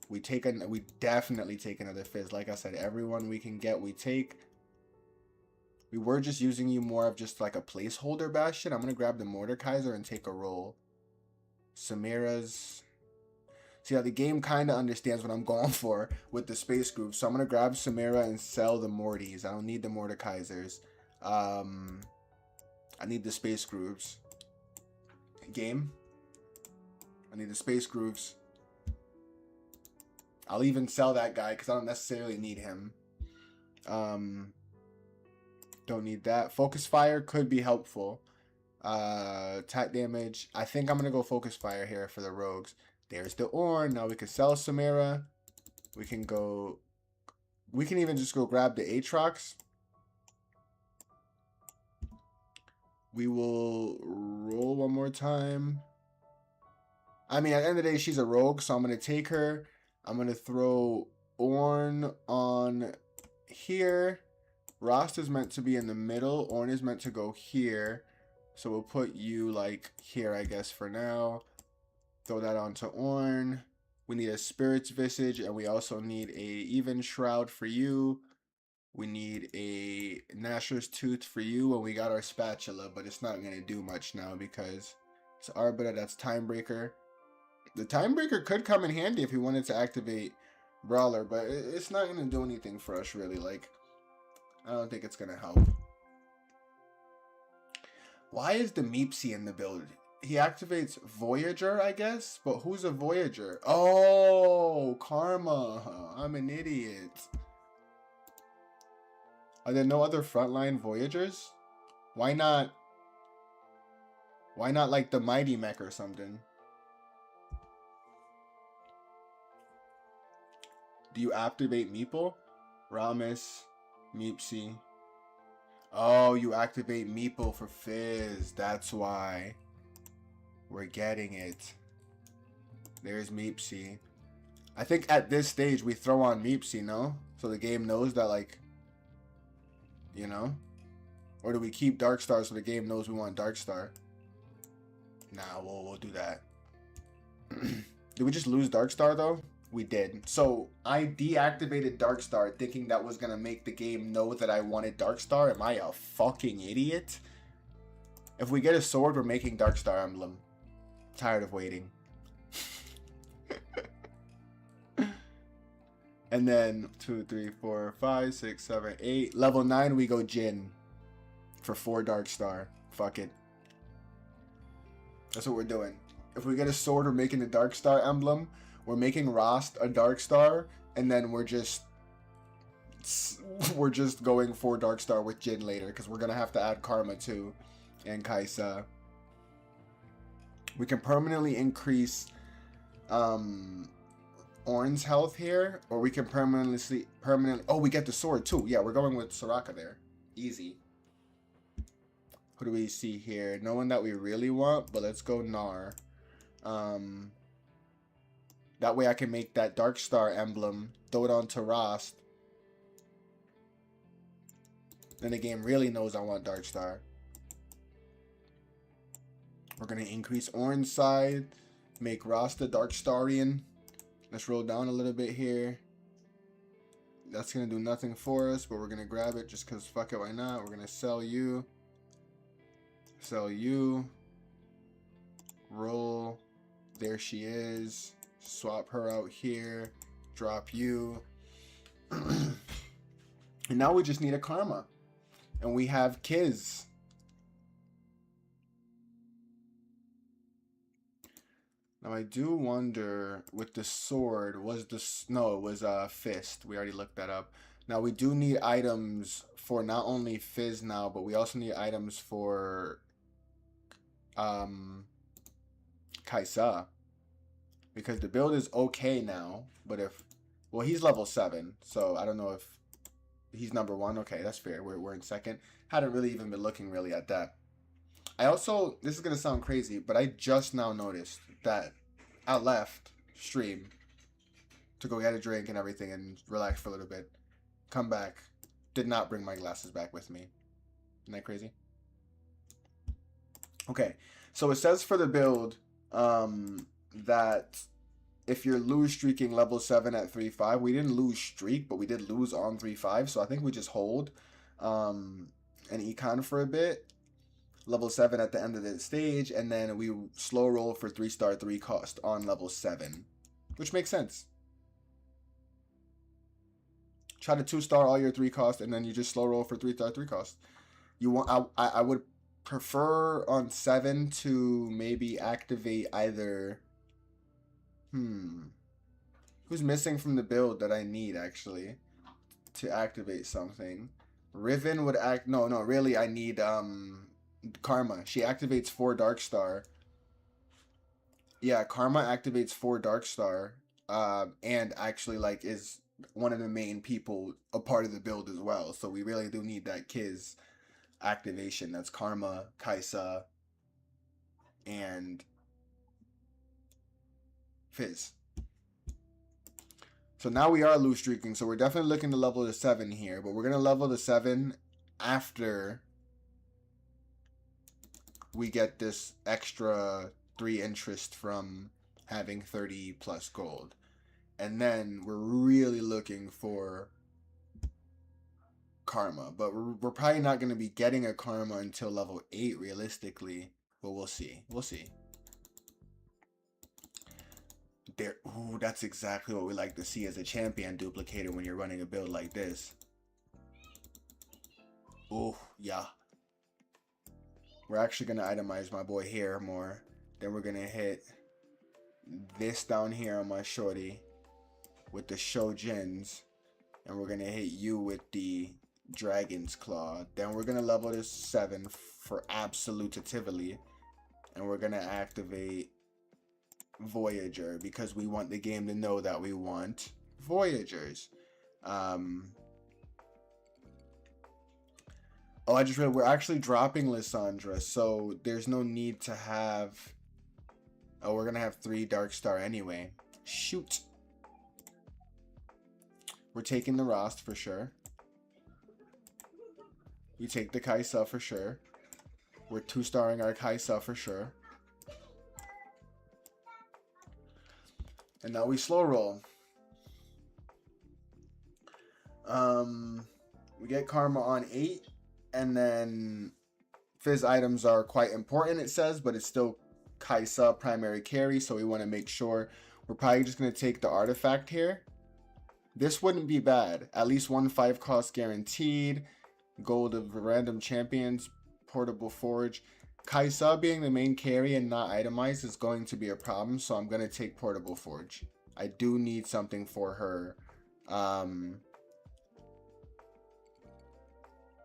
[SPEAKER 1] We definitely take another Fizz. Like I said, everyone we can get, we take. We were just using you more of just like a placeholder Bastion. I'm going to grab the Mordekaiser and take a roll. Samira's... See how the game kind of understands what I'm going for with the space group. So I'm going to grab Samira and sell the Mortys. I don't need the Mordekaisers. I need the space groups. Game. I need the space groups. I'll even sell that guy because I don't necessarily need him. Don't need that. Focus Fire could be helpful. Attack damage. I think I'm going to go Focus Fire here for the rogues. There's the Ornn. Now we can sell Samira. We can go... We can even just go grab the Aatrox. We will roll one more time. I mean, at the end of the day, she's a rogue, so I'm going to take her. I'm going to throw Ornn on here. Rost is meant to be in the middle. Ornn is meant to go here. So we'll put you, like, here, I guess, for now. Throw that onto Ornn. We need a Spirit's Visage, and we also need a Even Shroud for you. We need a Gnasher's Tooth for you, and we got our Spatula, but it's not going to do much now because it's Arbiter, that's Timebreaker. The Timebreaker could come in handy if we wanted to activate Brawler, but it's not going to do anything for us, really. Like, I don't think it's going to help. Why is the Meepsy in the build? He activates Voyager, I guess? But who's a Voyager? Oh, Karma. I'm an idiot. Are there no other frontline Voyagers? Why not? Why not like the Mighty Mech or something? Do you activate Meeple? Ramus, Meepsy. Oh, you activate Meeple for Fizz. That's why. We're getting it. There's Meepsy. I think at this stage we throw on Meepsy, no? So the game knows that, like, you know? Or do we keep Darkstar so the game knows we want Darkstar? Nah, we'll do that. Did we just lose Darkstar though? We did. So I deactivated Darkstar thinking that was gonna make the game know that I wanted Darkstar. Am I a fucking idiot? If we get a sword, we're making Darkstar Emblem. Tired of waiting. And then 2, 3, 4, 5, 6, 7, 8. Level 9, we go Jin for 4 Darkstar. Fuck it. That's what we're doing. If we get a sword, we're making the Darkstar emblem. We're making Rost a Darkstar, and then we're just going for Darkstar with Jin later because we're gonna have to add Karma too, and Kaisa. We can permanently increase Ornn's health here, or we can permanently. Oh, we get the sword too. Yeah, we're going with Soraka there. Easy. Who do we see here? No one that we really want, but let's go Gnar. That way I can make that Darkstar emblem, throw it onto Rost. Then the game really knows I want Darkstar. We're going to increase Ornn's side, make Rost a Darkstarian. Let's roll down a little bit here. That's gonna do nothing for us, but we're gonna grab it just because fuck it, why not? We're gonna sell you. Sell you. Roll. There she is. Swap her out here. Drop you. And now we just need a karma. And we have Kiz. Now I do wonder with the sword, was this, no, it was fist. We already looked that up. Now we do need items for not only Fizz now, but we also need items for Kaisa. Because the build is okay now, but if, well, he's level 7, so I don't know if he's number 1. Okay, that's fair. We're in second. Hadn't really even been looking really at that. I also, this is going to sound crazy, but I just now noticed that I left stream to go get a drink and everything and relax for a little bit. Come back. Did not bring my glasses back with me. Isn't that crazy? Okay, so it says for the build that if you're lose streaking level 7 at 3-5, we didn't lose streak, but we did lose on 3-5, so I think we just hold an econ for a bit. Level 7 at the end of the stage, and then we slow roll for 3-star 3 cost on level 7, which makes sense. Try to 2-star all your 3 cost, and then you just slow roll for 3-star 3 cost. You want, I would prefer on 7 to maybe activate either, who's missing from the build that I need actually to activate something. Riven would act, no, really I need Karma. She activates 4 Dark Star. Yeah, Karma activates 4 Dark Star. And actually like is one of the main people a part of the build as well. So we really do need that Kiz activation. That's Karma, Kaisa, and Fizz. So now we are loose streaking. So we're definitely looking to level to 7 here. But we're going to level to 7 after we get this extra 3 interest from having 30 plus gold. And then we're really looking for Karma. But we're probably not going to be getting a Karma until level 8 realistically. But we'll see. We'll see. There, ooh, that's exactly what we like to see as a champion duplicator when you're running a build like this. Oh, yeah. We're actually going to itemize my boy here more. Then we're going to hit this down here on my shorty with the Shojins. And we're going to hit you with the Dragon's Claw. Then we're going to level this 7 for absolutatively. And we're going to activate Voyager because we want the game to know that we want Voyagers. Oh, I just realized we're actually dropping Lissandra, so there's no need to have... Oh, we're going to have 3 Dark Star anyway. Shoot. We're taking the Rost for sure. We take the Kaisa for sure. We're 2-starring our Kaisa for sure. And now we slow roll. We get Karma on 8. And then Fizz items are quite important, it says, but it's still Kaisa primary carry, so we want to make sure. We're probably just going to take the artifact here. This wouldn't be bad. At least 1 5 cost guaranteed. Gold of random champions. Portable forge. Kaisa being the main carry and not itemized is going to be a problem, so I'm going to take portable forge. I do need something for her.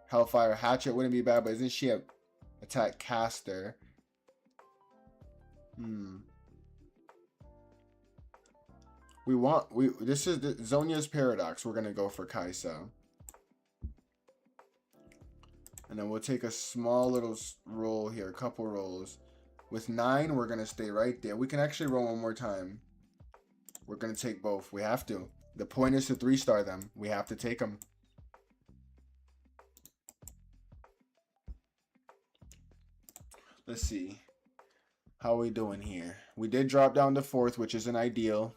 [SPEAKER 1] Hellfire Hatchet wouldn't be bad, but isn't she a attack caster? This is the Zonia's Paradox. We're gonna go for Kaisa. And then we'll take a small little roll here, a couple rolls. With 9, we're gonna stay right there. We can actually roll one more time. We're gonna take both. We have to. The point is to 3-star them. We have to take them. Let's see. How are we doing here? We did drop down to 4th, which isn't ideal.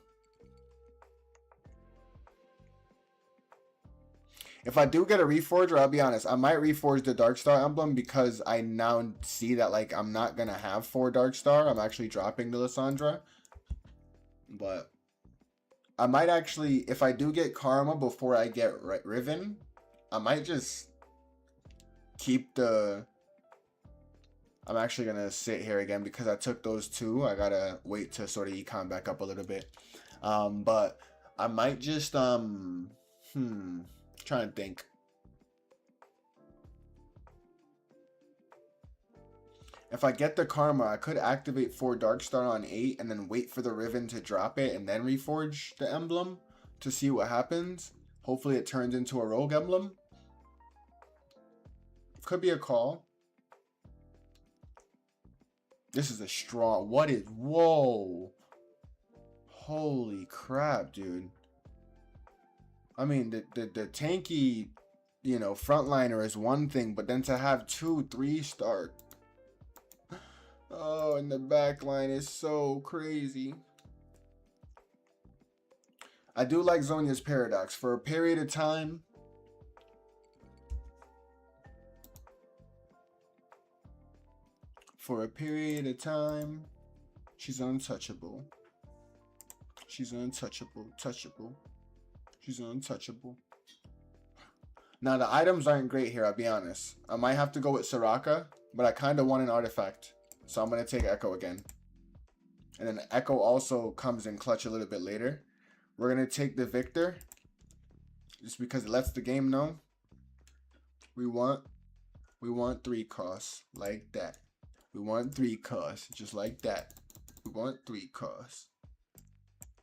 [SPEAKER 1] If I do get a reforger, I'll be honest, I might reforge the Darkstar emblem because I now see that like I'm not gonna have 4 Darkstar. I'm actually dropping the Lissandra. But I might actually, if I do get Karma before I get Riven, I might just keep the... I'm actually gonna sit here again because I took those 2. I gotta wait to sort of econ back up a little bit. But I might just trying to think. If I get the Karma, I could activate 4 Darkstar on 8 and then wait for the Riven to drop it and then reforge the emblem to see what happens. Hopefully it turns into a rogue emblem. Could be a call. This is a strong... What is... Whoa. Holy crap, dude. I mean, the tanky, you know, frontliner is one thing, but then to have 2 3-star... Oh, and the back line is so crazy. I do like Zhonya's Paradox. For a period of time... For a period of time, she's untouchable. She's untouchable. Touchable. She's untouchable. Now, the items aren't great here, I'll be honest. I might have to go with Soraka, but I kind of want an artifact. So I'm going to take Echo again. And then Echo also comes in clutch a little bit later. We're going to take the Victor. Just because it lets the game know. We want 3 costs like that. We want 3 costs just like that. We want 3 costs.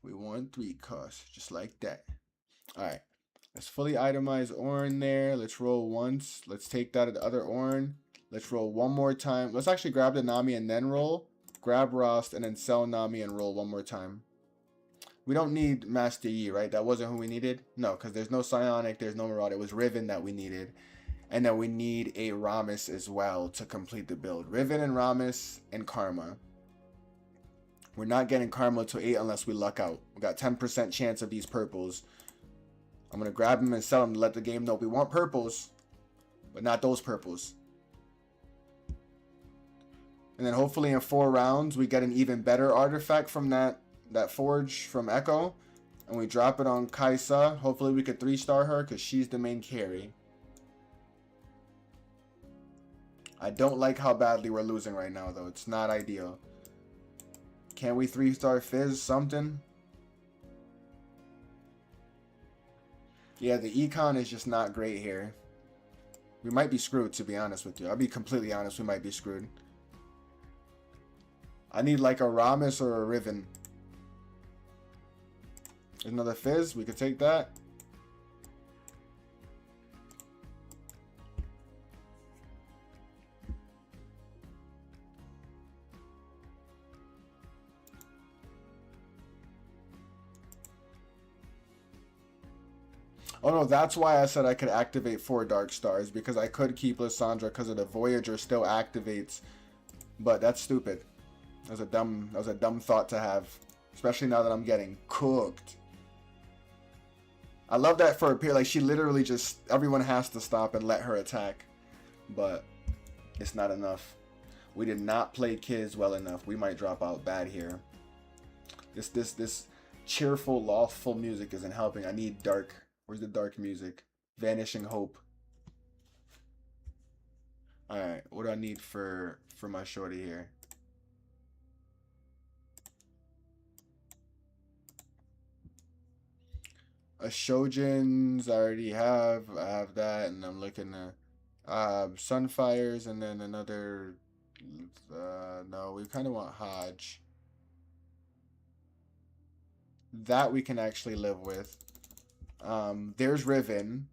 [SPEAKER 1] We want 3 costs just like that. Alright. Let's fully itemize Ornn there. Let's roll once. Let's take that at the other Ornn. Let's roll one more time. Let's actually grab the Nami and then roll. Grab Rost and then sell Nami and roll one more time. We don't need Master Yi, right? That wasn't who we needed? No, because there's no Psionic, there's no Marauder. It was Riven that we needed. And then we need a Ramus as well to complete the build. Riven and Ramus and Karma. We're not getting Karma to 8 unless we luck out. We got 10% chance of these purples. I'm going to grab them and sell them to let the game know we want purples, but not those purples. And then hopefully in 4 rounds, we get an even better artifact from that forge from Echo. And we drop it on Kaisa. Hopefully we could 3-star her because she's the main carry. I don't like how badly we're losing right now, though. It's not ideal. Can we 3-star Fizz something? Yeah, the econ is just not great here. We might be screwed, to be honest with you. I'll be completely honest, we might be screwed. I need like a Ramus or a Riven. Another Fizz, we could take that. Oh no, that's why I said I could activate 4 Dark Stars, because I could keep Lissandra because of the Voyager still activates. But that's stupid. That was a dumb thought to have. Especially now that I'm getting cooked. I love that for a period, like she literally just, everyone has to stop and let her attack. But it's not enough. We did not play Kids well enough. We might drop out bad here. This cheerful, loftful music isn't helping. I need dark. Where's the dark music? Vanishing Hope. Alright, what do I need for my shorty here? A Shojin's I already have. I have that, and I'm looking at Sunfires, and then another. No, we kind of want Hodge. That we can actually live with. There's Riven.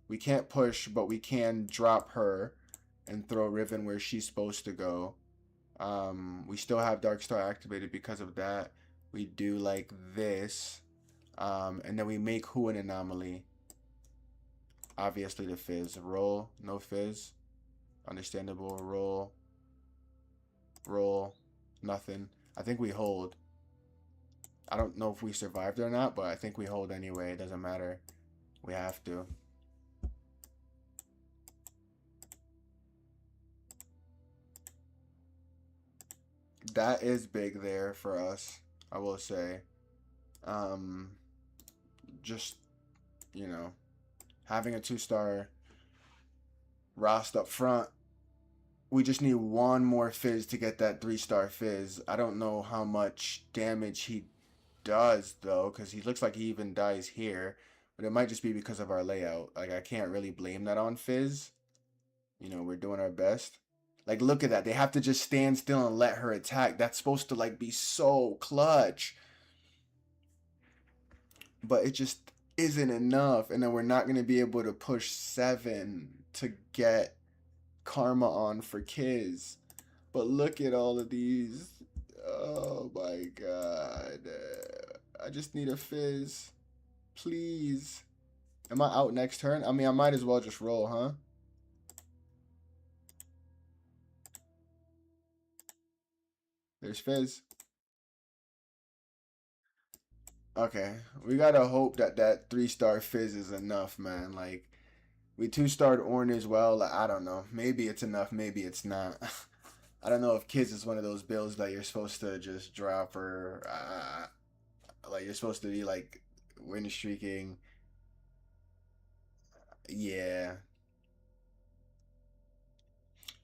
[SPEAKER 1] We can't push, but we can drop her and throw Riven where she's supposed to go. We still have Darkstar activated because of that. We do like this. And then we make who an anomaly. Obviously the Fizz. Roll. No Fizz. Understandable. Roll. Roll. Nothing. I think we hold. I don't know if we survived or not, but I think we hold anyway. It doesn't matter. We have to. that is big there for us, I will say. Um, just, you know, having a 2-star Rost up front. We just need one more Fizz to get that 3-star Fizz. I don't know how much damage he does, though, because he looks like he even dies here. But it might just be because of our layout. Like, I can't really blame that on Fizz. You know, we're doing our best. Like, look at that. They have to just stand still and let her attack. That's supposed to, like, be so clutch. But it just isn't enough. And then we're not going to be able to push 7 to get Karma on for Kiz. But look at all of these. Oh, my God. I just need a Fizz. Please. Am I out next turn? I mean, I might as well just roll, huh? There's Fizz. Okay, we gotta hope that that 3-star Fizz is enough, man. Like, we 2-starred Ornn as well. Like, I don't know. Maybe it's enough. Maybe it's not. I don't know if Kids is one of those builds that you're supposed to just drop or like you're supposed to be like win streaking. Yeah,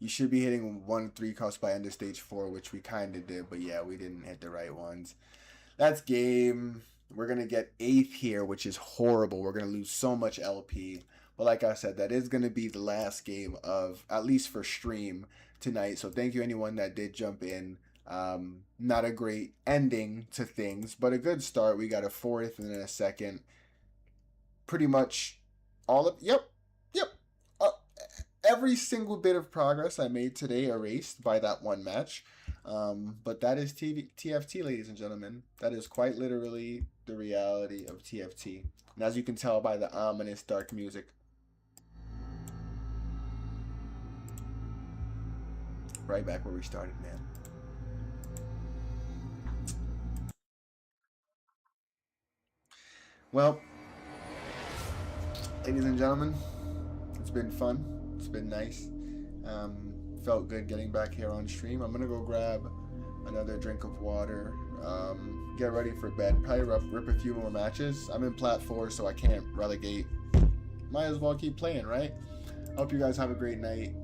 [SPEAKER 1] you should be hitting 1-3 cost by end of stage 4, which we kind of did, but yeah, we didn't hit the right ones. That's game. We're going to get 8th here, which is horrible. We're going to lose so much LP. But like I said, that is going to be the last game of, at least for stream tonight. So thank you anyone that did jump in. Not a great ending to things, but a good start. We got a 4th and then a 2nd. Pretty much all of, yep. Uh, every single bit of progress I made today erased by that one match. But that is TFT, ladies and gentlemen. That is quite literally the reality of TFT. And as you can tell by the ominous dark music. Right back where we started, man. Well, ladies and gentlemen, it's been fun. It's been nice. Felt good getting back here on stream. I'm gonna go grab another drink of water, get ready for bed, probably rip a few more matches. I'm in Plat 4, so I can't relegate. Might as well keep playing, right? Hope you guys have a great night.